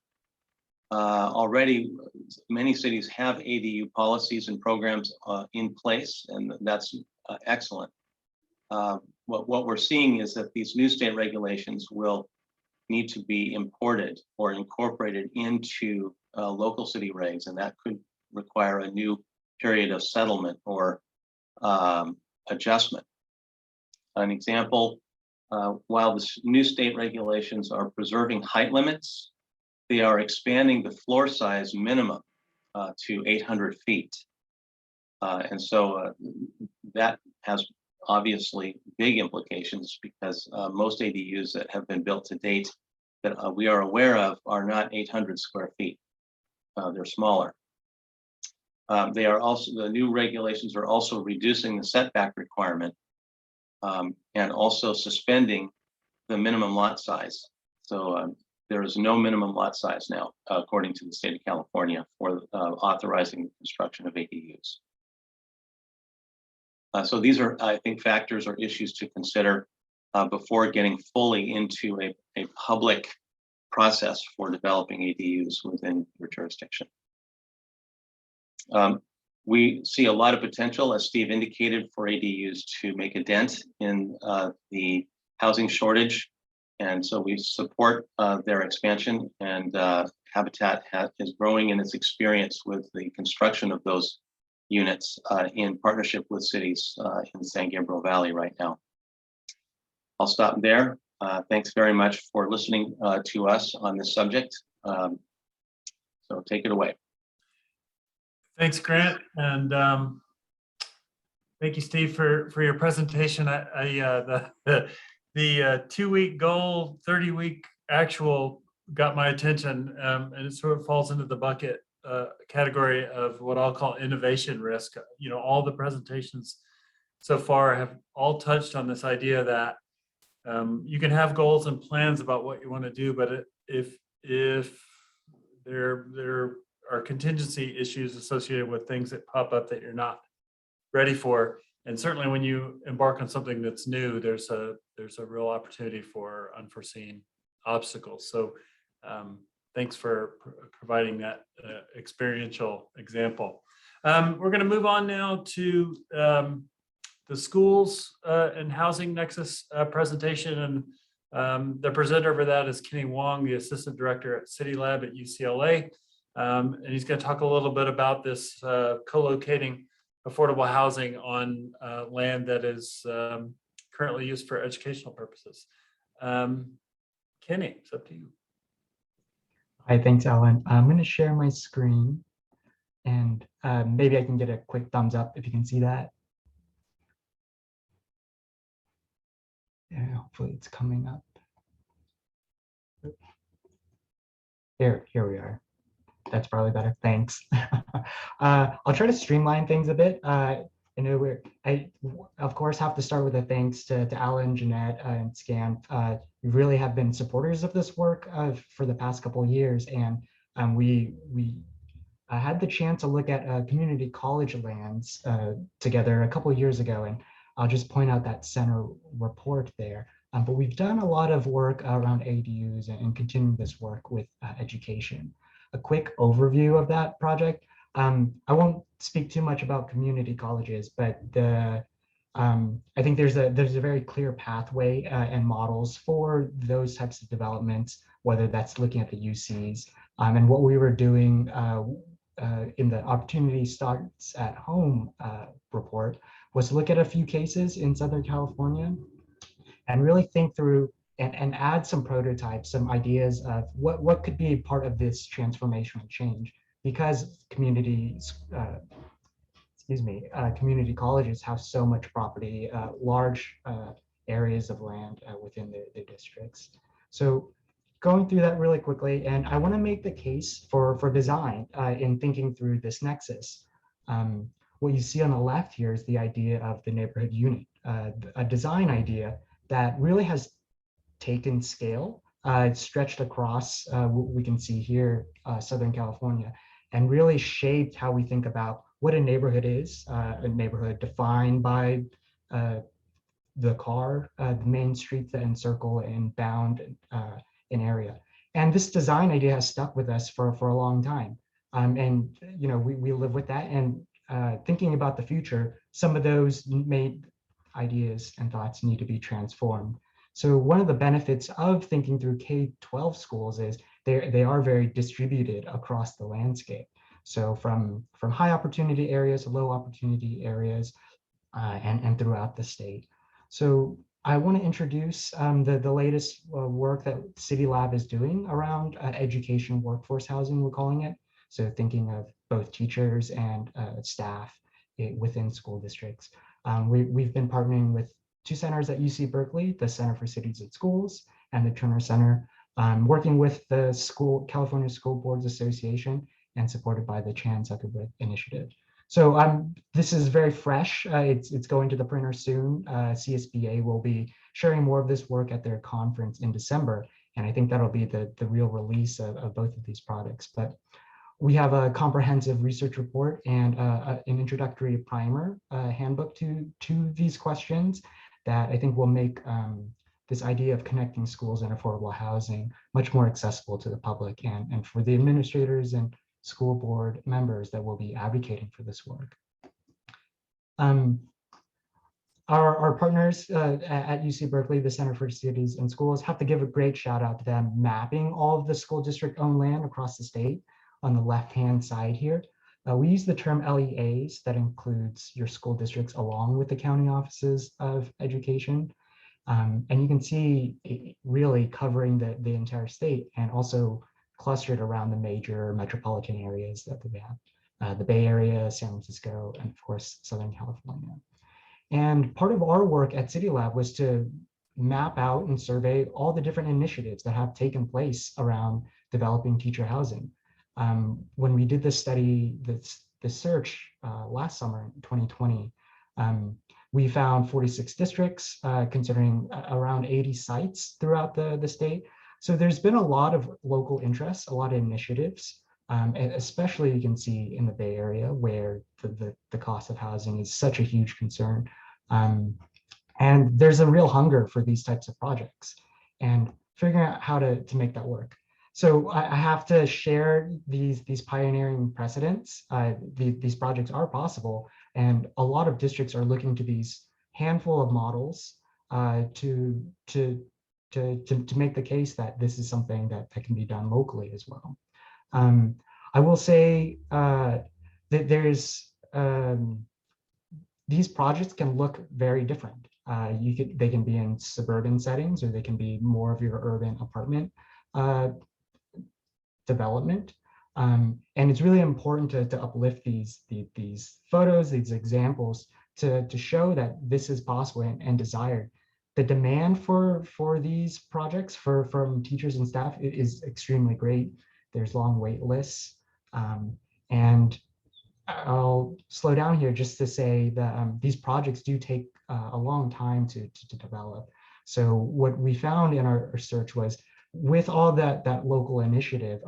Already, many cities have ADU policies and programs in place, and that's excellent. What we're seeing is that these new state regulations will need to be imported or incorporated into local city regs, and that could require a new period of settlement or adjustment. An example while the new state regulations are preserving height limits, they are expanding the floor size minimum to 800 feet. And so that has obviously big implications because most ADUs that have been built to date that we are aware of are not 800 square feet. They're smaller. The new regulations are also reducing the setback requirement and also suspending the minimum lot size. So there is no minimum lot size now, according to the state of California, for authorizing the construction of ADUs. So these are, I think, factors or issues to consider before getting fully into a public process for developing ADUs within your jurisdiction. We see a lot of potential, as Steve indicated, for ADUs to make a dent in the housing shortage. And so we support their expansion, and Habitat is growing in its experience with the construction of those units in partnership with cities in the San Gabriel Valley right now. I'll stop there. Thanks very much for listening to us on this subject. So take it away. Thanks, Grant, and thank you, Steve, for your presentation. The 2-week goal, 30-week actual got my attention, and it sort of falls into the bucket category of what I'll call innovation risk. You know, all the presentations so far have all touched on this idea that you can have goals and plans about what you want to do, but if there are contingency issues associated with things that pop up that you're not ready for, and certainly when you embark on something that's new, there's a real opportunity for unforeseen obstacles. So thanks for providing that experiential example. We're going to move on now to the schools and housing nexus presentation, and the presenter for that is Kenny Wong, the assistant director at City Lab at UCLA, and he's going to talk a little bit about this co-locating affordable housing on land that is currently used for educational purposes. Kenny, it's up to you. Hi, thanks, Alan. I'm going to share my screen, and maybe I can get a quick thumbs up if you can see that. Yeah, hopefully it's coming up. Here we are. That's probably better. Thanks. I'll try to streamline things a bit. I of course have to start with a thanks to Alan, Jeanette, and Scan. You really have been supporters of this work for the past couple of years, and we had the chance to look at community college lands together a couple of years ago, and I'll just point out that center report there. But we've done a lot of work around ADUs and continue this work with education. A quick overview of that project. I won't speak too much about community colleges, but I think there's a very clear pathway and models for those types of developments, whether that's looking at the UCs. And what we were doing in the Opportunity Starts at Home report was look at a few cases in Southern California and really think through and add some prototypes, some ideas of what could be part of this transformational change, because community colleges have so much property, large areas of land within the districts. So going through that really quickly, and I want to make the case for design in thinking through this nexus. What you see on the left here is the idea of the neighborhood unit, a design idea that really has taken scale. It's stretched across what we can see here, Southern California, and really shaped how we think about what a neighborhood is, a neighborhood defined by the car, the main streets that encircle and bound an area. And this design idea has stuck with us for a long time. And you know, we live with that, and thinking about the future, some of those ideas and thoughts need to be transformed. So one of the benefits of thinking through K-12 schools is they are very distributed across the landscape. So from high opportunity areas to low opportunity areas and throughout the state. So I want to introduce the latest work that City Lab is doing around education workforce housing, we're calling it. So thinking of both teachers and staff within school districts. We've been partnering with two centers at UC Berkeley, the Center for Cities and Schools and the Turner Center, working with the California School Boards Association and supported by the Chan Zuckerberg Initiative. So this is very fresh. It's going to the printer soon. CSBA will be sharing more of this work at their conference in December. And I think that'll be the real release of both of these products. But we have a comprehensive research report and an introductory primer handbook to these questions that I think will make this idea of connecting schools and affordable housing much more accessible to the public and for the administrators and school board members that will be advocating for this work. Our partners at UC Berkeley, the Center for Cities and Schools, have to give a great shout out to them mapping all of the school district owned land across the state on the left-hand side here. We use the term LEAs that includes your school districts along with the county offices of education. And you can see it really covering the entire state and also clustered around the major metropolitan areas that we have, the Bay Area, San Francisco, and of course, Southern California. And part of our work at City Lab was to map out and survey all the different initiatives that have taken place around developing teacher housing. When we did this study, this search last summer in 2020, we found 46 districts, considering around 80 sites throughout the state. So there's been a lot of local interest, a lot of initiatives, and especially you can see in the Bay Area where the cost of housing is such a huge concern. And there's a real hunger for these types of projects and figuring out how to make that work. So I have to share these pioneering precedents. These projects are possible, and a lot of districts are looking to these handful of models to make the case that this is something that can be done locally as well. I will say that these projects can look very different. They can be in suburban settings, or they can be more of your urban apartment development. And it's really important to uplift these photos, these examples, to show that this is possible and desired. The demand for these projects from teachers and staff is extremely great. There's long wait lists. And I'll slow down here just to say that these projects do take a long time to develop. So what we found in our search was, with all that local initiative,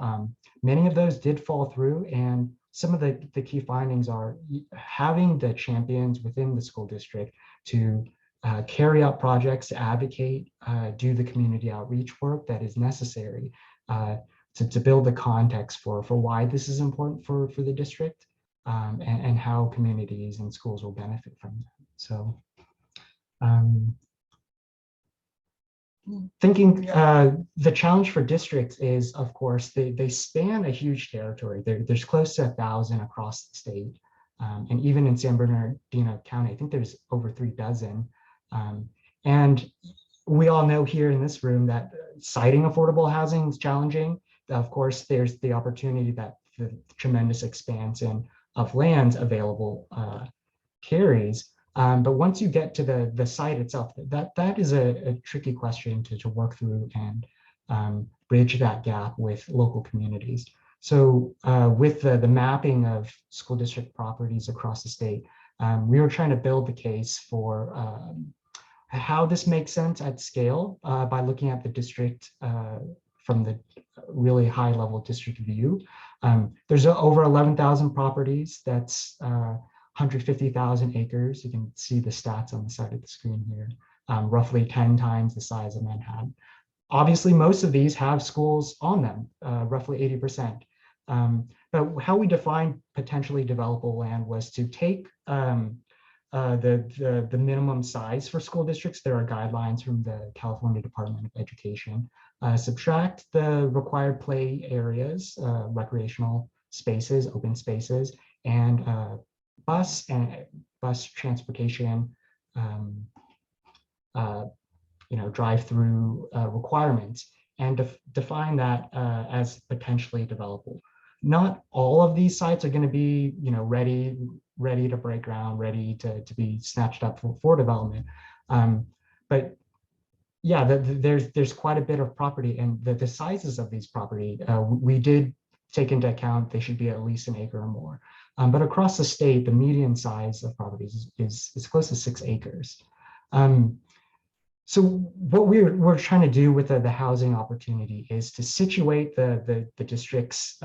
many of those did fall through, and some of the key findings are having the champions within the school district to carry out projects, to advocate, do the community outreach work that is necessary to build the context for why this is important for the district, and how communities and schools will benefit from that. So thinking the challenge for districts is, of course, they span a huge territory. There's close to 1,000 across the state. And even in San Bernardino County, I think there's over 3 dozen. And we all know here in this room that siting affordable housing is challenging. Of course, there's the opportunity that the tremendous expansion of lands available carries. But once you get to the site itself, that is a tricky question to work through and bridge that gap with local communities. So with the mapping of school district properties across the state, we were trying to build the case for how this makes sense at scale by looking at the district from the really high level district view. There's over 11,000 properties. That's 150,000 acres. You can see the stats on the side of the screen here, roughly 10 times the size of Manhattan. Obviously, most of these have schools on them, roughly 80%. But how we define potentially developable land was to take the minimum size for school districts. There are guidelines from the California Department of Education. Subtract the required play areas, recreational spaces, open spaces, and bus transportation drive-through requirements and define that as potentially developable. Not all of these sites are going to be, ready to break ground, ready to be snatched up for development. But yeah, there's quite a bit of property, and the sizes of these property, we did take into account they should be at least an acre or more. But across the state, the median size of properties is close to 6 acres. So what we're trying to do with the housing opportunity is to situate the district's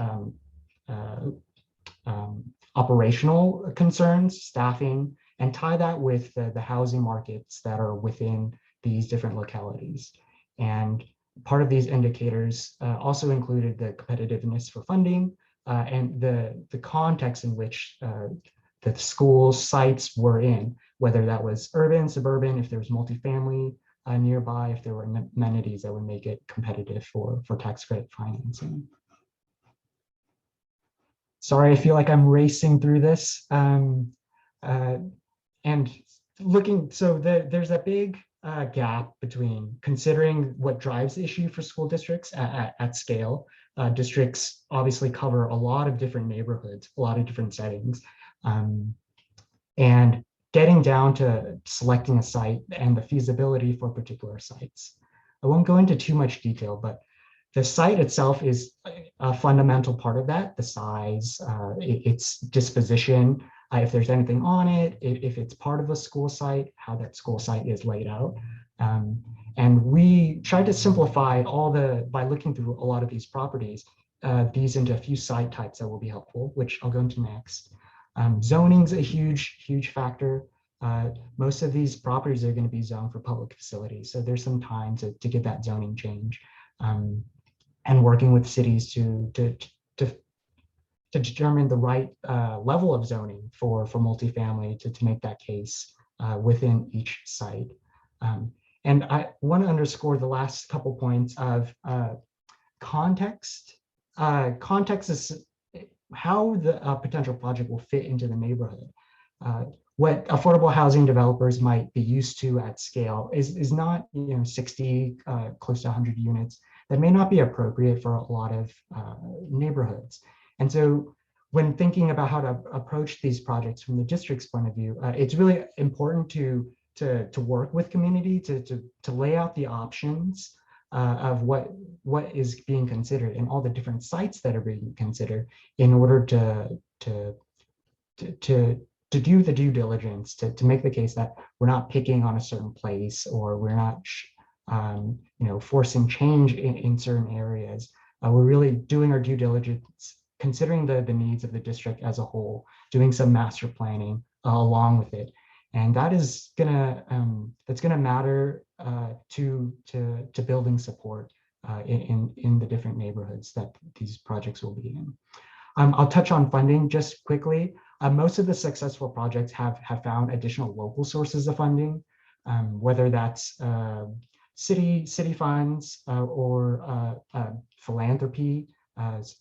operational concerns, staffing, and tie that with the housing markets that are within these different localities. And part of these indicators also included the competitiveness for funding and the context in which the school sites were in, whether that was urban, suburban, if there was multifamily nearby, if there were amenities that would make it competitive for tax credit financing. Sorry, I feel like I'm racing through this. And looking, so there's a big gap between considering what drives the issue for school districts at scale. Districts obviously cover a lot of different neighborhoods, a lot of different settings. And getting down to selecting a site and the feasibility for particular sites. I won't go into too much detail, but the site itself is a fundamental part of that, the size, its disposition, if there's anything on it, if it's part of a school site, how that school site is laid out. And we tried to simplify by looking through a lot of these properties, these into a few site types that will be helpful, which I'll go into next. Zoning's a huge factor. Most of these properties are going to be zoned for public facilities. So there's some time to get that zoning change. And working with cities to determine the right level of zoning for multifamily to make that case within each site. And I want to underscore the last couple points of context. Context is how the potential project will fit into the neighborhood. What affordable housing developers might be used to at scale is not 60, close to 100 units. That may not be appropriate for a lot of neighborhoods. And so when thinking about how to approach these projects from the district's point of view, it's really important to work with community, to lay out the options of what is being considered and all the different sites that are being considered in order to do the due diligence, to make the case that we're not picking on a certain place or we're not forcing change in certain areas. We're really doing our due diligence, considering the needs of the district as a whole, doing some master planning along with it. And that is that's gonna matter to building support in the different neighborhoods that these projects will be in. I'll touch on funding just quickly. Most of the successful projects have found additional local sources of funding, whether that's city funds or philanthropy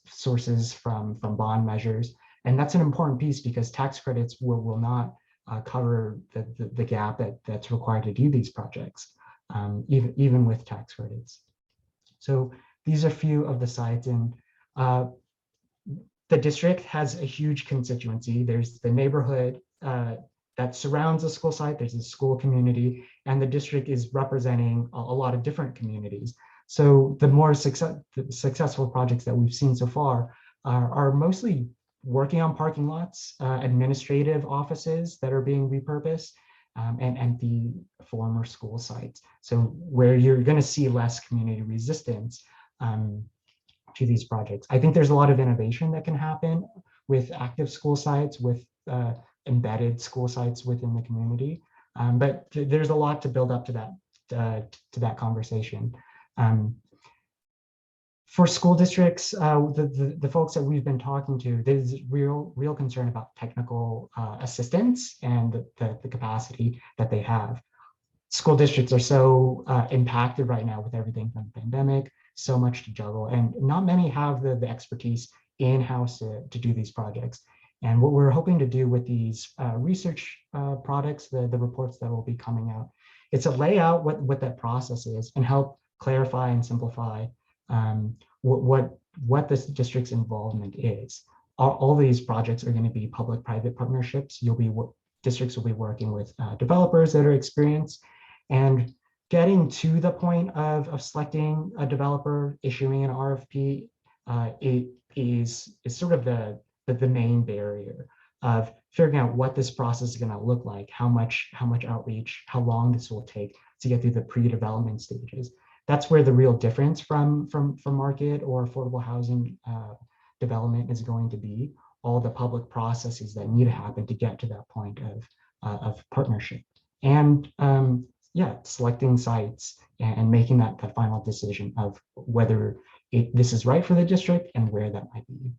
sources from bond measures. And that's an important piece because tax credits will not cover the gap that's required to do these projects, even with tax credits. So these are a few of the sites, and the district has a huge constituency. There's the neighborhood that surrounds the school site, there's a school community, and the district is representing a lot of different communities. So the more successful projects that we've seen so far are mostly working on parking lots, administrative offices that are being repurposed, and the former school sites. So where you're going to see less community resistance to these projects. I think there's a lot of innovation that can happen with active school sites, with embedded school sites within the community. But there's a lot to build up to that conversation. For school districts, the folks that we've been talking to, there's real concern about technical assistance and the capacity that they have. School districts are so impacted right now with everything from the pandemic, so much to juggle, and not many have the expertise in-house to do these projects. And what we're hoping to do with these research products, the reports that will be coming out, it's to lay out what that process is and help clarify and simplify what this district's involvement is. All these projects are going to be public-private partnerships. Districts will be working with developers that are experienced, and getting to the point of selecting a developer, issuing an RFP, it is sort of the main barrier of figuring out what this process is going to look like, how much outreach, how long this will take to get through the pre-development stages. That's where the real difference from market or affordable housing development is going to be. All the public processes that need to happen to get to that point of partnership, and selecting sites and making that final decision of whether this is right for the district and where that might be.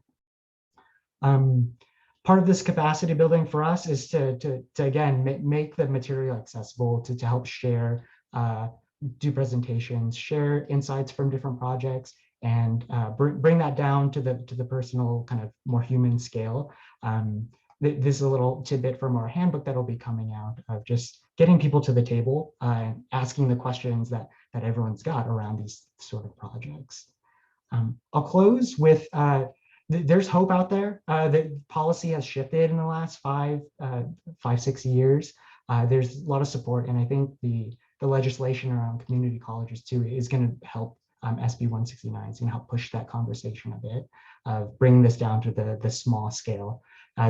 Part of this capacity building for us is to again make the material accessible, to help share, do presentations, share insights from different projects, and bring that down to the personal kind of more human scale. This is a little tidbit from our handbook that'll be coming out of just getting people to the table and asking the questions that everyone's got around these sort of projects. I'll close with there's hope out there. The policy has shifted in the last 5-6 years. There's a lot of support, and I think the legislation around community colleges too is going to help. SB 169 is going to help push that conversation a bit, bringing this down to the small scale.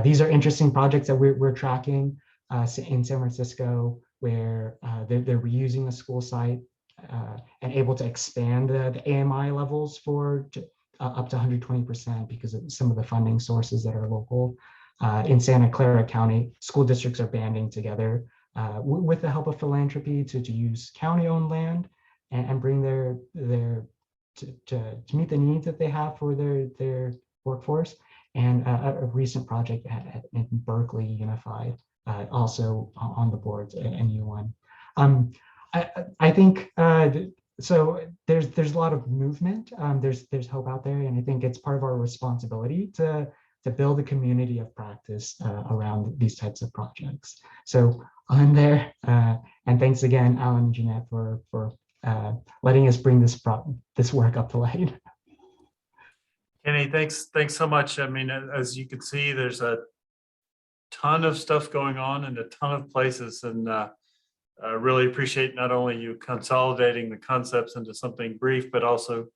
These are interesting projects that we're tracking in San Francisco, where they're reusing the school site and able to expand the AMI levels up to 120% because of some of the funding sources that are local. In Santa Clara County, school districts are banding together with the help of philanthropy to use county-owned land and bring to meet the needs that they have for their workforce. And a recent project in Berkeley Unified, also on the boards, a new one. I think so. There's a lot of movement. There's hope out there, and I think it's part of our responsibility to build a community of practice around these types of projects. So I'm there, and thanks again, Alan and Jeanette, for letting us bring this work up to light. Kenny, thanks so much. I mean, as you can see, there's a ton of stuff going on in a ton of places, and I really appreciate not only you consolidating the concepts into something brief, but also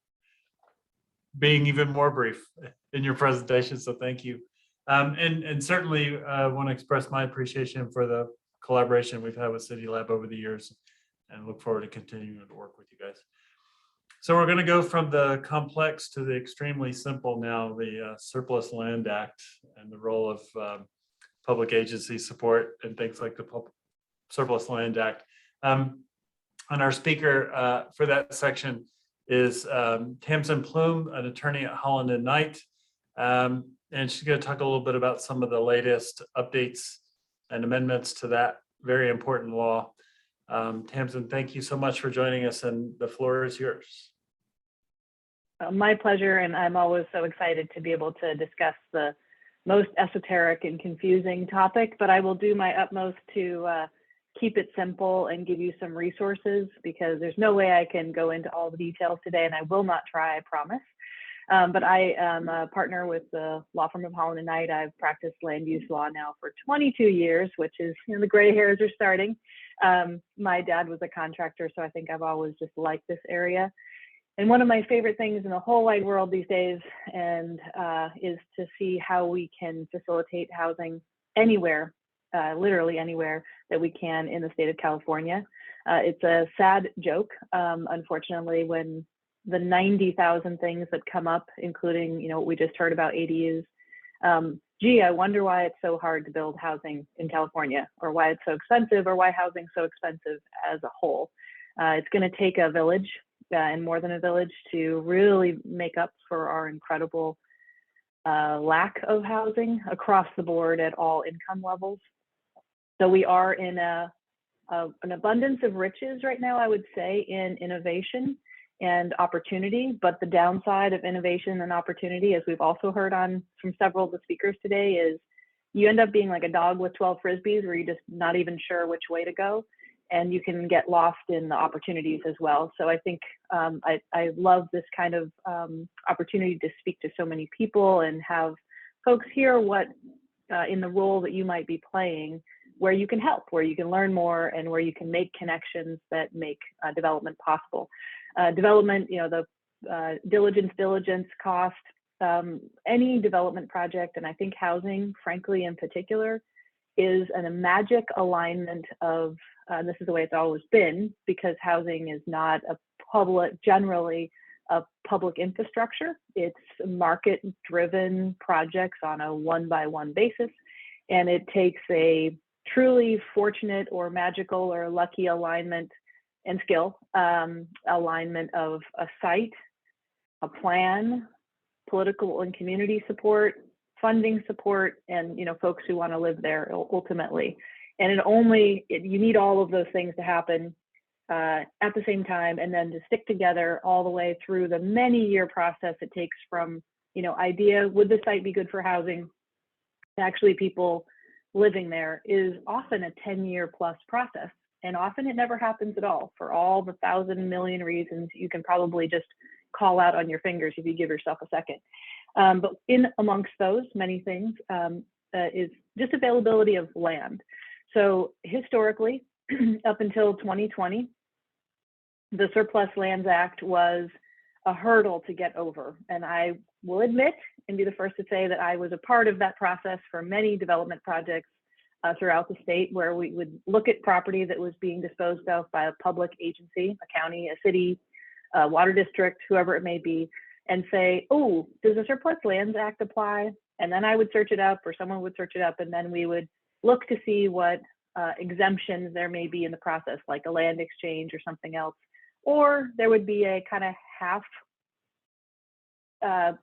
being even more brief in your presentation. So thank you. And certainly want to express my appreciation for the collaboration we've had with City Lab over the years, and look forward to continuing to work with you guys. So we're going to go from the complex to the extremely simple now, the Surplus Land Act and the role of public agency support and things like the Surplus Land Act. And our speaker for that section is Tamsin Plume, an attorney at Holland and Knight. And she's going to talk a little bit about some of the latest updates and amendments to that very important law. Tamsin, thank you so much for joining us, and the floor is yours. My pleasure, and I'm always so excited to be able to discuss the most esoteric and confusing topic, but I will do my utmost to keep it simple and give you some resources, because there's no way I can go into all the details today, and I will not try, I promise. But I am a partner with the law firm of Holland and Knight. I've practiced land use law now for 22 years, which is, the gray hairs are starting. My dad was a contractor, so I think I've always just liked this area. And one of my favorite things in the whole wide world these days is to see how we can facilitate housing anywhere, literally anywhere that we can in the state of California. It's a sad joke, unfortunately, when the 90,000 things that come up, including, what we just heard about ADUs. Gee, I wonder why it's so hard to build housing in California, or why it's so expensive, or why housing's so expensive as a whole. It's going to take a village, and more than a village, to really make up for our incredible lack of housing across the board at all income levels. So we are in an abundance of riches right now, I would say, in innovation and opportunity. But the downside of innovation and opportunity, as we've also heard from several of the speakers today, is you end up being like a dog with 12 frisbees, where you're just not even sure which way to go. and you can get lost in the opportunities as well. So I think I love this kind of opportunity to speak to so many people and have folks hear what in the role that you might be playing, where you can help, where you can learn more, and where you can make connections that make development possible. Development, the diligence cost, any development project, and I think housing, frankly, in particular, is a magic alignment of, this is the way it's always been, because housing is not generally a public infrastructure. It's market-driven projects on a one-by-one basis, and it takes a truly fortunate or magical or lucky alignment and skill, alignment of a site, a plan, political and community support, funding support, and folks who want to live there ultimately. And you need all of those things to happen at the same time, and then to stick together all the way through the many-year process it takes from idea, would the site be good for housing, to actually people living there, is often a 10-year plus process. And often it never happens at all, for all the 1,000 million reasons you can probably just call out on your fingers if you give yourself a second. But in amongst those many things is just availability of land. So historically, up until 2020, the Surplus Lands Act was a hurdle to get over. And I will admit and be the first to say that I was a part of that process for many development projects throughout the state, where we would look at property that was being disposed of by a public agency, a county, a city, a water district, whoever it may be, and say, oh, does the Surplus Lands Act apply? And then I would search it up, or someone would search it up, and then we would look to see what exemptions there may be in the process, like a land exchange or something else. Or there would be a kind of half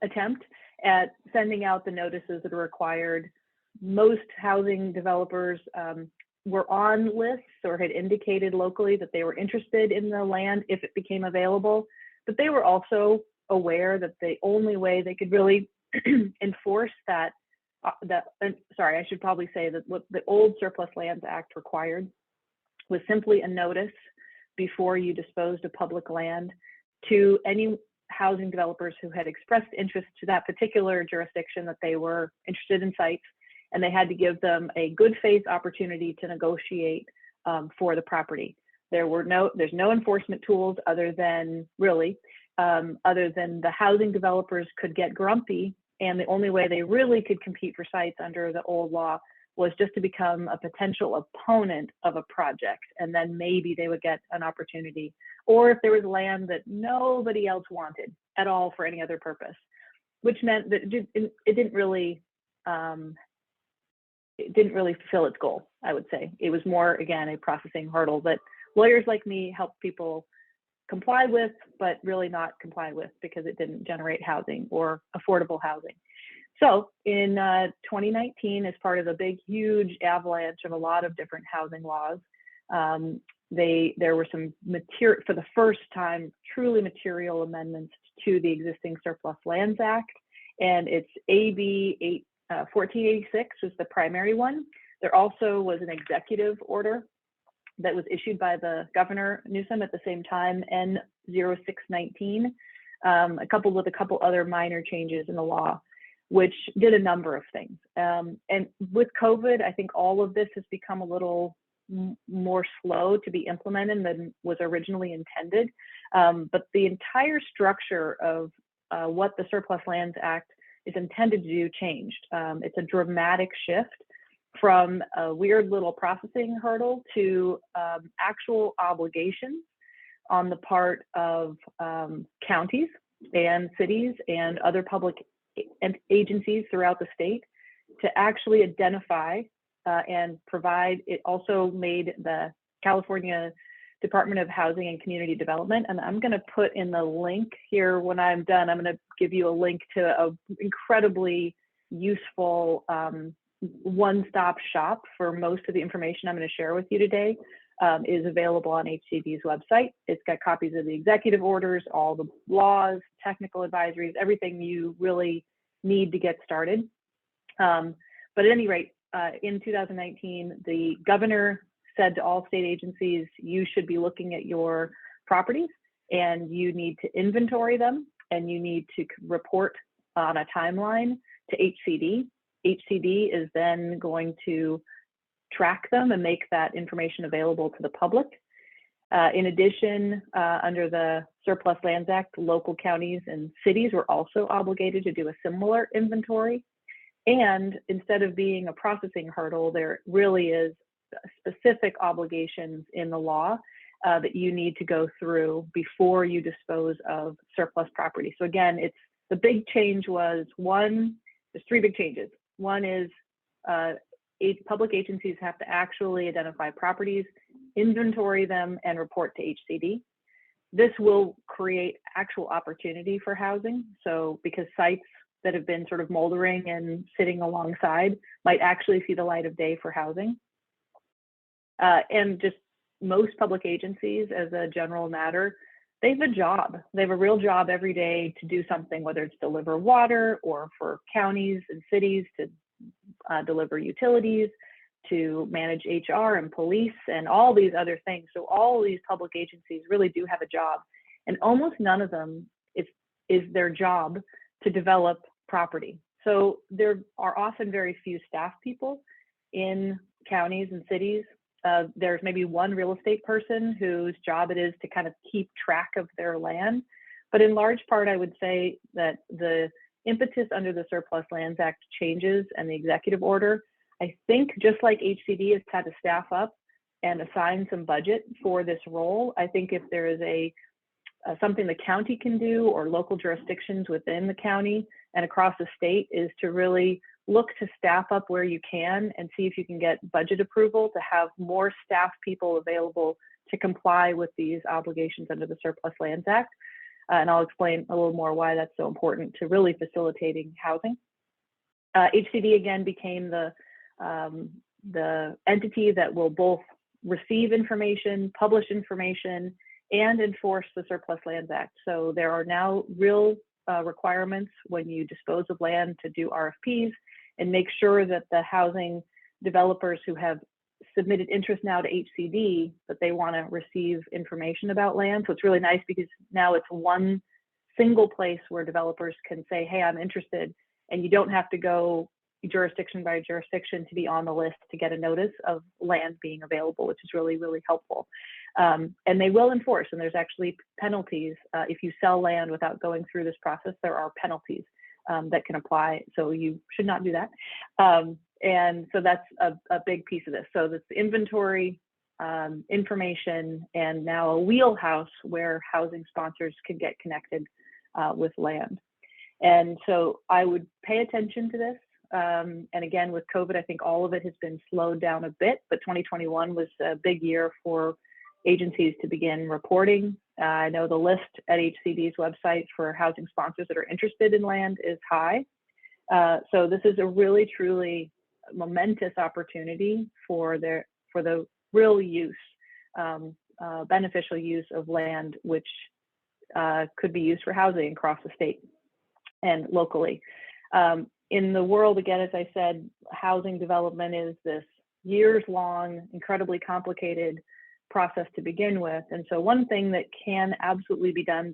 attempt at sending out the notices that are required. Most housing developers were on lists or had indicated locally that they were interested in the land if it became available, but they were also aware that the only way they could really enforce that, I should probably say that what the old Surplus Lands Act required was simply a notice before you disposed of public land to any housing developers who had expressed interest to that particular jurisdiction that they were interested in sites, and they had to give them a good faith opportunity to negotiate for the property. There's no enforcement tools other than the housing developers could get grumpy, and the only way they really could compete for sites under the old law was just to become a potential opponent of a project, and then maybe they would get an opportunity. Or if there was land that nobody else wanted at all for any other purpose, which meant that it didn't really fulfill its goal, I would say. It was more, again, a processing hurdle that lawyers like me help people comply with, but really not comply with, because it didn't generate housing or affordable housing. So in 2019, as part of the big, huge avalanche of a lot of different housing laws, there were some for the first time, truly material amendments to the existing Surplus Lands Act, and it's AB 1486 was the primary one. There also was an executive order that was issued by the Governor Newsom at the same time, N0619, coupled with a couple other minor changes in the law, which did a number of things. And with COVID, I think all of this has become a little more slow to be implemented than was originally intended. But the entire structure of what the Surplus Lands Act is intended to do changed. It's a dramatic shift from a weird little processing hurdle to actual obligations on the part of counties and cities and other public agencies throughout the state to actually identify and provide. It also made the California Department of Housing and Community Development, and I'm going to put in the link here when I'm done. I'm going to give you a link to an incredibly useful one-stop shop for most of the information I'm going to share with you today. Is available on HCD's website. It's got copies of the executive orders, all the laws, technical advisories, everything you really need to get started. But at any rate, in 2019, the governor said to all state agencies, you should be looking at your properties and you need to inventory them and you need to report on a timeline to HCD. HCD is then going to track them and make that information available to the public. In addition, under the Surplus Lands Act, local counties and cities were also obligated to do a similar inventory. And instead of being a processing hurdle, there really is specific obligations in the law that you need to go through before you dispose of surplus property. So again, the big change was there's three big changes. One is public agencies have to actually identify properties, inventory them, and report to HCD. This will create actual opportunity for housing. So because sites that have been sort of moldering and sitting alongside might actually see the light of day for housing. And just most public agencies, as a general matter, they have a job. They have a real job every day to do something, whether it's deliver water or for counties and cities to deliver utilities, to manage HR and police and all these other things. So all these public agencies really do have a job, and almost none of them is their job to develop property. So there are often very few staff people in counties and cities. There's maybe one real estate person whose job it is to kind of keep track of their land. But in large part, I would say that the impetus under the Surplus Lands Act changes and the executive order, I think just like HCD has had to staff up and assign some budget for this role, I think if there is something the county can do or local jurisdictions within the county and across the state is to really look to staff up where you can and see if you can get budget approval to have more staff people available to comply with these obligations under the Surplus Lands Act. And I'll explain a little more why that's so important to really facilitating housing. HCD again became the entity that will both receive information, publish information, and enforce the Surplus Lands Act. So there are now real requirements when you dispose of land to do RFPs and make sure that the housing developers who have submitted interest now to HCD, that they want to receive information about land. So it's really nice because now it's one single place where developers can say, hey, I'm interested, and you don't have to go jurisdiction by jurisdiction to be on the list to get a notice of land being available, which is really, really helpful. And they will enforce, and there's actually penalties. If you sell land without going through this process, there are penalties that can apply. So you should not do that. And so that's a big piece of this. So this inventory, information, and now a wheelhouse where housing sponsors can get connected with land. And so I would pay attention to this. And again, with COVID, I think all of it has been slowed down a bit, but 2021 was a big year for agencies to begin reporting. I know the list at HCD's website for housing sponsors that are interested in land is high. So this is a really, truly momentous opportunity for the real use, beneficial use of land, which could be used for housing across the state and locally. In the world, again, as I said, housing development is this years-long, incredibly complicated process to begin with. And so one thing that can absolutely be done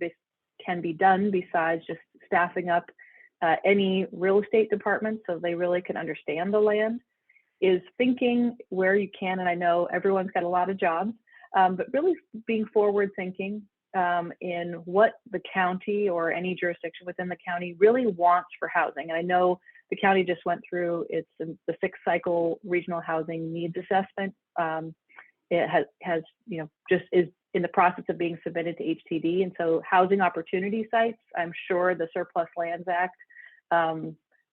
besides just staffing up any real estate department so they really can understand the land is thinking where you can. And I know everyone's got a lot of jobs, but really being forward thinking in what the county or any jurisdiction within the county really wants for housing. And I know the county just went through the 6th cycle regional housing needs assessment. It has just is in the process of being submitted to HCD. And so housing opportunity sites, I'm sure the Surplus Lands Act,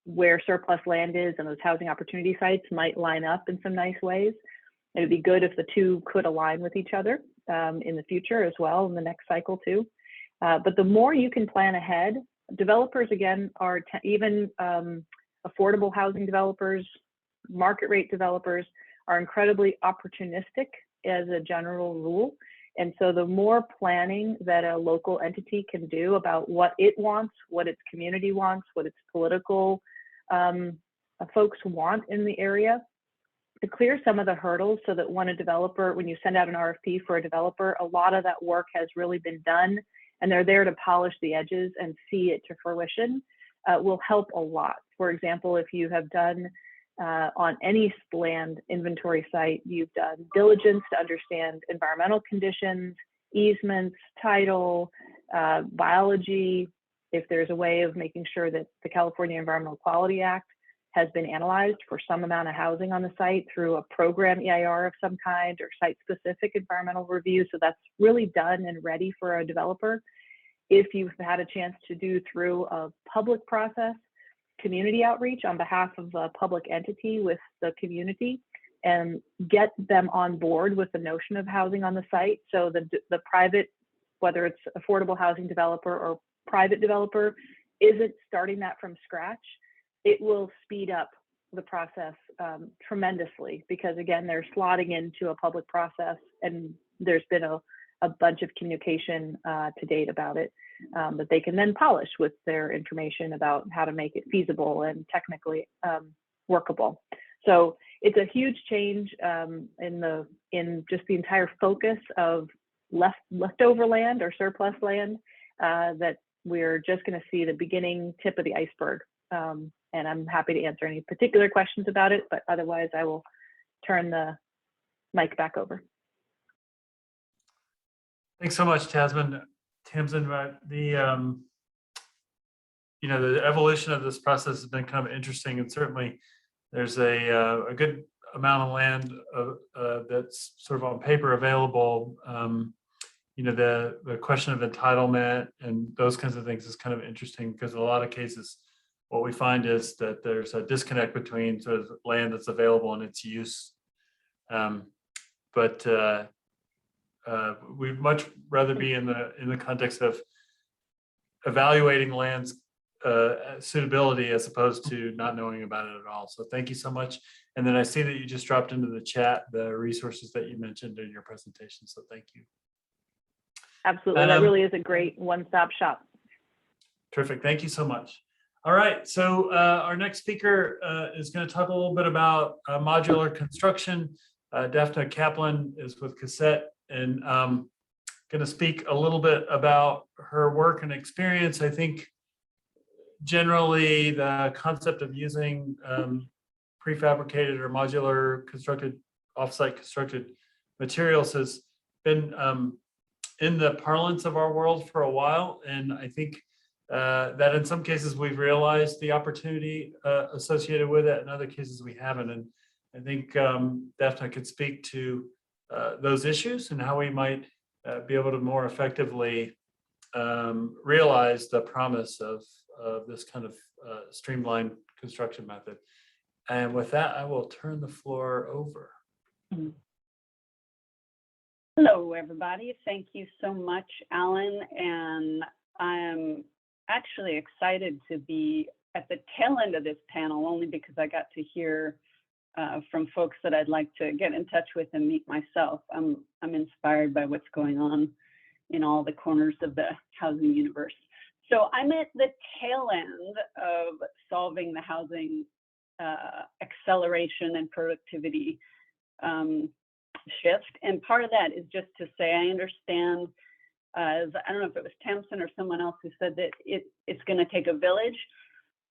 where surplus land is and those housing opportunity sites might line up in some nice ways. It would be good if the two could align with each other in the future as well, in the next cycle too. But the more you can plan ahead, developers again are even affordable housing developers, market rate developers are incredibly opportunistic as a general rule. And so the more planning that a local entity can do about what it wants, what its community wants, what its political folks want in the area, to clear some of the hurdles so that when you send out an RFP for a developer, a lot of that work has really been done and they're there to polish the edges and see it to fruition, will help a lot. For example, if you have done on any land inventory site, you've done diligence to understand environmental conditions, easements, title, biology, if there's a way of making sure that the California Environmental Quality Act has been analyzed for some amount of housing on the site through a program EIR of some kind or site-specific environmental review. So that's really done and ready for a developer. If you've had a chance to do through a public process, community outreach on behalf of a public entity with the community and get them on board with the notion of housing on the site. So the private, whether it's affordable housing developer or private developer, isn't starting that from scratch. It will speed up the process tremendously because again, they're slotting into a public process and there's been a bunch of communication to date about it that they can then polish with their information about how to make it feasible and technically workable. So it's a huge change in just the entire focus of leftover land or surplus land that we're just going to see the beginning tip of the iceberg. And I'm happy to answer any particular questions about it, but otherwise I will turn the mic back over. Thanks so much, Tamsin. The the evolution of this process has been kind of interesting, and certainly there's a good amount of land that's sort of on paper available. The question of entitlement and those kinds of things is kind of interesting because in a lot of cases, what we find is that there's a disconnect between sort of land that's available and its use. But we'd much rather be in the context of evaluating land's suitability as opposed to not knowing about it at all. So thank you so much. And then I see that you just dropped into the chat the resources that you mentioned in your presentation. So thank you. Absolutely, that really is a great one-stop shop. Terrific, thank you so much. All right, so our next speaker is going to talk a little bit about modular construction. Daphne Kaplan is with Cassette and going to speak a little bit about her work and experience. I think generally the concept of using prefabricated or modular constructed, offsite constructed materials has been in the parlance of our world for a while. And I think that in some cases we've realized the opportunity associated with it. In other cases we haven't. And I think Daphne could speak to those issues and how we might be able to more effectively realize the promise of this kind of streamlined construction method. And with that, I will turn the floor over. Hello, everybody. Thank you so much, Alan. And I'm actually excited to be at the tail end of this panel, only because I got to hear from folks that I'd like to get in touch with and meet myself. I'm inspired by what's going on in all the corners of the housing universe. So I'm at the tail end of solving the housing acceleration and productivity shift. And part of that is just to say, I understand, I don't know if it was Tamsin or someone else who said that it's going to take a village.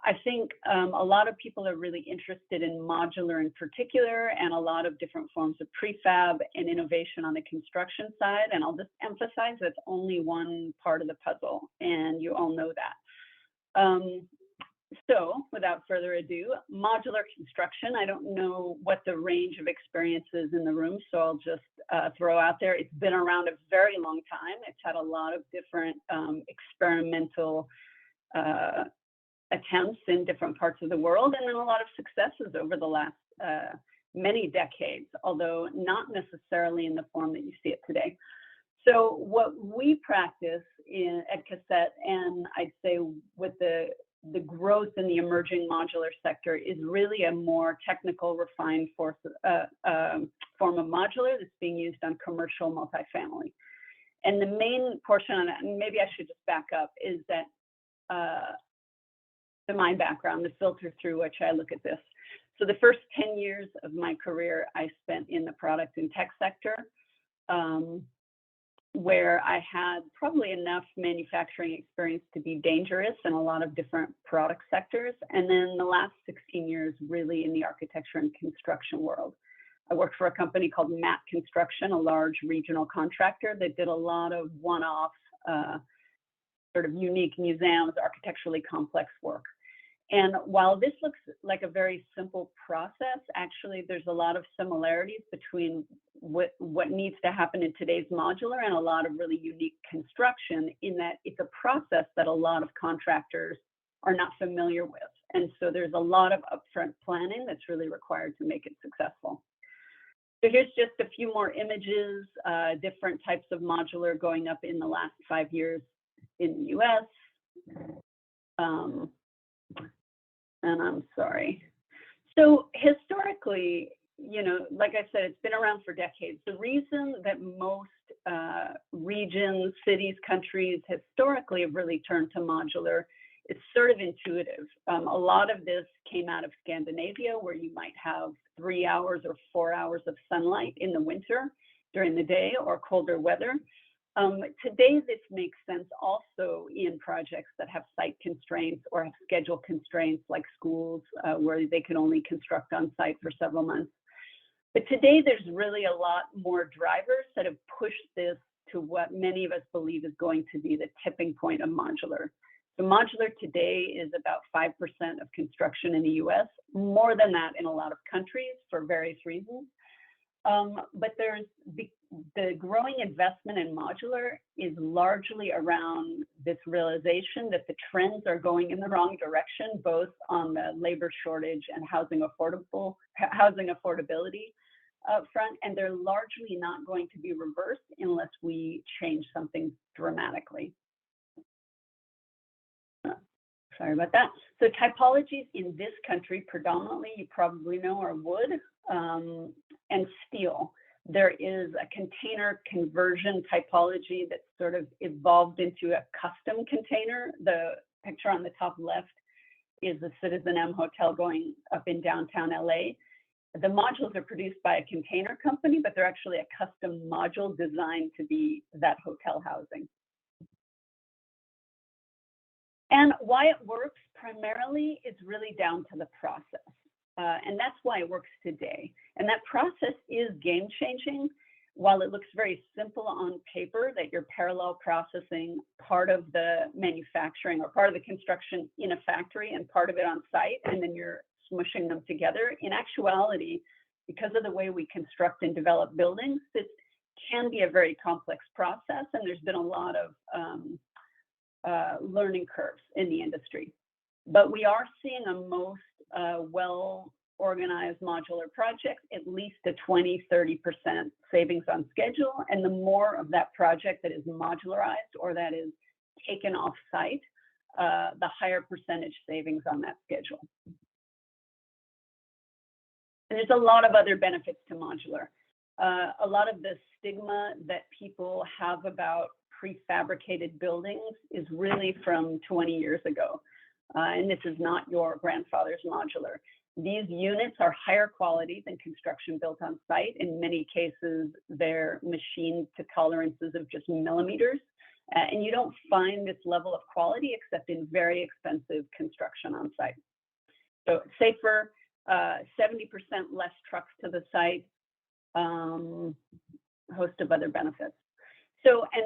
I think a lot of people are really interested in modular in particular, and a lot of different forms of prefab and innovation on the construction side. And I'll just emphasize that's only one part of the puzzle, and you all know that. So without further ado, modular construction, I don't know what the range of experience is in the room, so I'll just throw out there. It's been around a very long time. It's had a lot of different experimental attempts in different parts of the world, and then a lot of successes over the last many decades, although not necessarily in the form that you see it today. So what we practice at Cassette, and I'd say with the growth in the emerging modular sector, is really a more technical, refined form of modular that's being used on commercial multifamily. And the main portion on that, and maybe I should just back up, is that to my background, the filter through which I look at this. So the first 10 years of my career, I spent in the product and tech sector, where I had probably enough manufacturing experience to be dangerous in a lot of different product sectors. And then the last 16 years, really in the architecture and construction world. I worked for a company called Matt Construction, a large regional contractor that did a lot of one-off, sort of unique museums, architecturally complex work. And while this looks like a very simple process, actually there's a lot of similarities between what needs to happen in today's modular and a lot of really unique construction, in that it's a process that a lot of contractors are not familiar with. And so there's a lot of upfront planning that's really required to make it successful. So here's just a few more images, different types of modular going up in the last 5 years in the US. And I'm sorry. So historically, you know, like I said, it's been around for decades. The reason that most regions, cities, countries historically have really turned to modular, it's sort of intuitive. A lot of this came out of Scandinavia, where you might have 3 hours or 4 hours of sunlight in the winter during the day, or colder weather. Today, this makes sense also in projects that have site constraints or have schedule constraints, like schools, where they can only construct on site for several months. But today, there's really a lot more drivers that have pushed this to what many of us believe is going to be the tipping point of modular. So modular today is about 5% of construction in the US, more than that in a lot of countries for various reasons. But there's the growing investment in modular is largely around this realization that the trends are going in the wrong direction, both on the labor shortage and housing affordability front, and they're largely not going to be reversed unless we change something dramatically. Sorry about that. So typologies in this country, predominantly, you probably know, are wood and steel. There is a container conversion typology that sort of evolved into a custom container. The picture on the top left is the Citizen M Hotel going up in downtown LA. The modules are produced by a container company, but they're actually a custom module designed to be that hotel housing. And why it works primarily is really down to the process. And that's why it works today. And that process is game changing. While it looks very simple on paper that you're parallel processing part of the manufacturing or part of the construction in a factory and part of it on site, and then you're smushing them together, in actuality, because of the way we construct and develop buildings, it can be a very complex process. And there's been a lot of learning curves in the industry. But we are seeing a most well-organized modular project, at least a 20–30% savings on schedule. And the more of that project that is modularized or that is taken off-site, the higher percentage savings on that schedule. And there's a lot of other benefits to modular. A lot of the stigma that people have about prefabricated buildings is really from 20 years ago. And this is not your grandfather's modular. These units are higher quality than construction built on site. In many cases, they're machined to tolerances of just millimeters. And you don't find this level of quality except in very expensive construction on site. So safer, 70% less trucks to the site, host of other benefits. So, and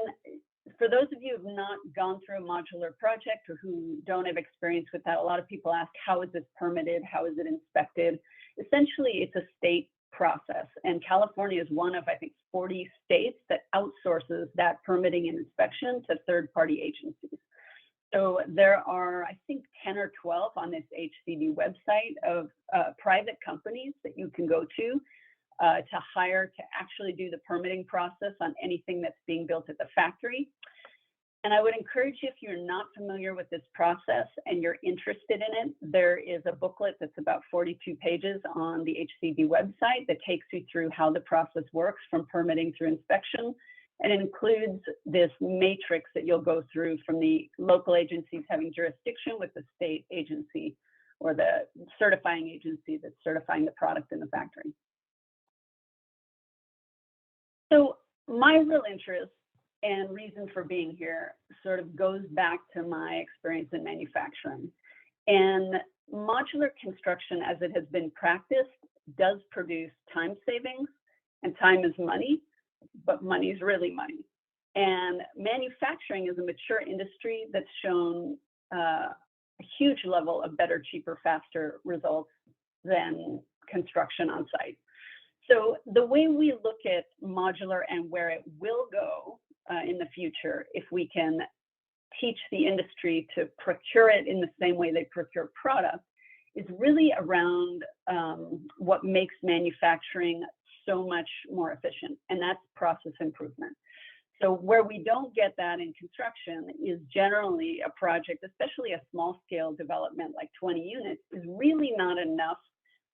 for those of you who have not gone through a modular project or who don't have experience with that, a lot of people ask, how is this permitted? How is it inspected? Essentially, it's a state process. And California is one of, I think, 40 states that outsources that permitting and inspection to third-party agencies. So there are, I think, 10 or 12 on this HCD website of private companies that you can go to hire to actually do the permitting process on anything that's being built at the factory. And I would encourage you, if you're not familiar with this process and you're interested in it, there is a booklet that's about 42 pages on the HCD website that takes you through how the process works from permitting through inspection. And it includes this matrix that you'll go through from the local agencies having jurisdiction with the state agency or the certifying agency that's certifying the product in the factory. So my real interest and reason for being here sort of goes back to my experience in manufacturing. And modular construction, as it has been practiced, does produce time savings, and time is money, but money is really money. And manufacturing is a mature industry that's shown a huge level of better, cheaper, faster results than construction on site. So the way we look at modular and where it will go in the future, if we can teach the industry to procure it in the same way they procure product, is really around what makes manufacturing so much more efficient, and that's process improvement. So where we don't get that in construction is generally a project, especially a small scale development like 20 units, is really not enough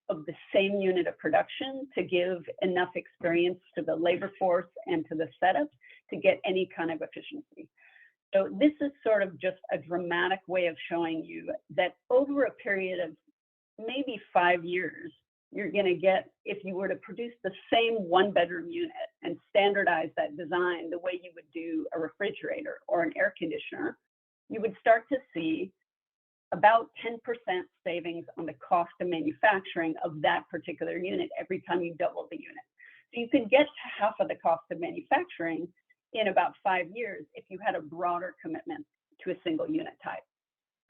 of the same unit of production to give enough experience to the labor force and to the setup to get any kind of efficiency. So this is sort of just a dramatic way of showing you that over a period of maybe 5 years, you're going to get, if you were to produce the same one-bedroom unit and standardize that design the way you would do a refrigerator or an air conditioner, you would start to see about 10% savings on the cost of manufacturing of that particular unit every time you double the unit. So you could get to half of the cost of manufacturing in about 5 years if you had a broader commitment to a single unit type.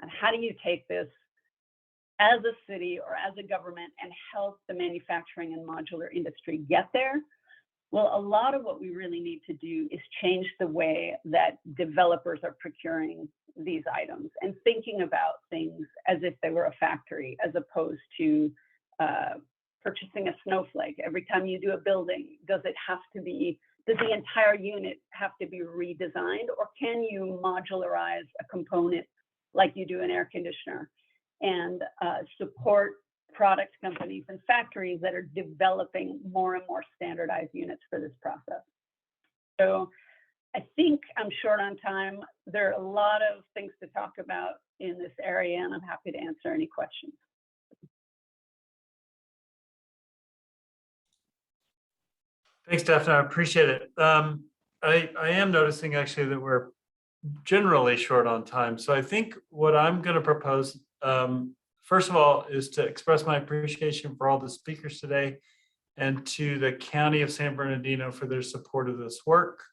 And how do you take this as a city or as a government and help the manufacturing and modular industry get there? Well, a lot of what we really need to do is change the way that developers are procuring these items and thinking about things as if they were a factory, as opposed to purchasing a snowflake. Every time you do a building, does the entire unit have to be redesigned, or can you modularize a component like you do an air conditioner and support product companies and factories that are developing more and more standardized units for this process? So I think I'm short on time. There are a lot of things to talk about in this area, and I'm happy to answer any questions. Thanks, Daphne. I appreciate it. I am noticing actually that we're generally short on time. So I think what I'm going to propose, first of all, is to express my appreciation for all the speakers today and to the County of San Bernardino for their support of this work.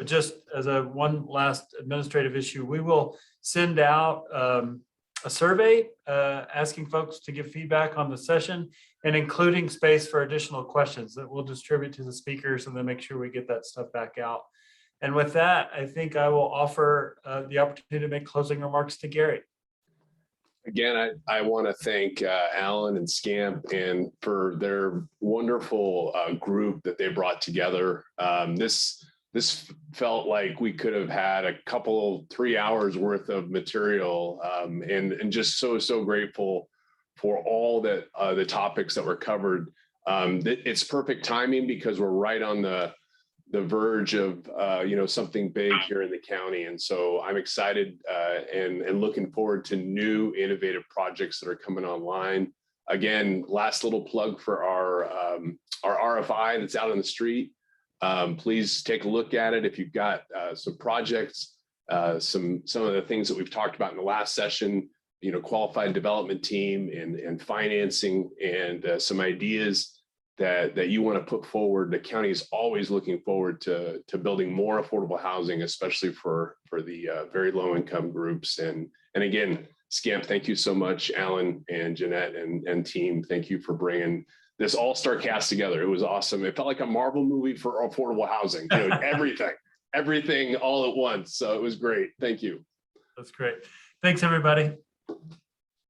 Just as one last administrative issue, we will send out a survey asking folks to give feedback on the session and including space for additional questions that we'll distribute to the speakers and then make sure we get that stuff back out. And with that, I think I will offer the opportunity to make closing remarks to Gary. Again, I want to thank Alan and Scamp and for their wonderful group that they brought together. This felt like we could have had a couple, 3 hours worth of material, and just so grateful for all that the topics that were covered. It's perfect timing because we're right on the verge of something big here in the county, and so I'm excited and looking forward to new innovative projects that are coming online. Again, last little plug for our RFI that's out on the street. Please take a look at it if you've got some projects, some of the things that we've talked about in the last session. Qualified development team and financing and some ideas that you want to put forward. The county is always looking forward to building more affordable housing, especially for the very low income groups. And again, Scamp, thank you so much. Alan and Jeanette and team, thank you for bringing this all-star cast together. It was awesome. It felt like a Marvel movie for affordable housing. everything all at once. So it was great. Thank you. That's great. Thanks, everybody.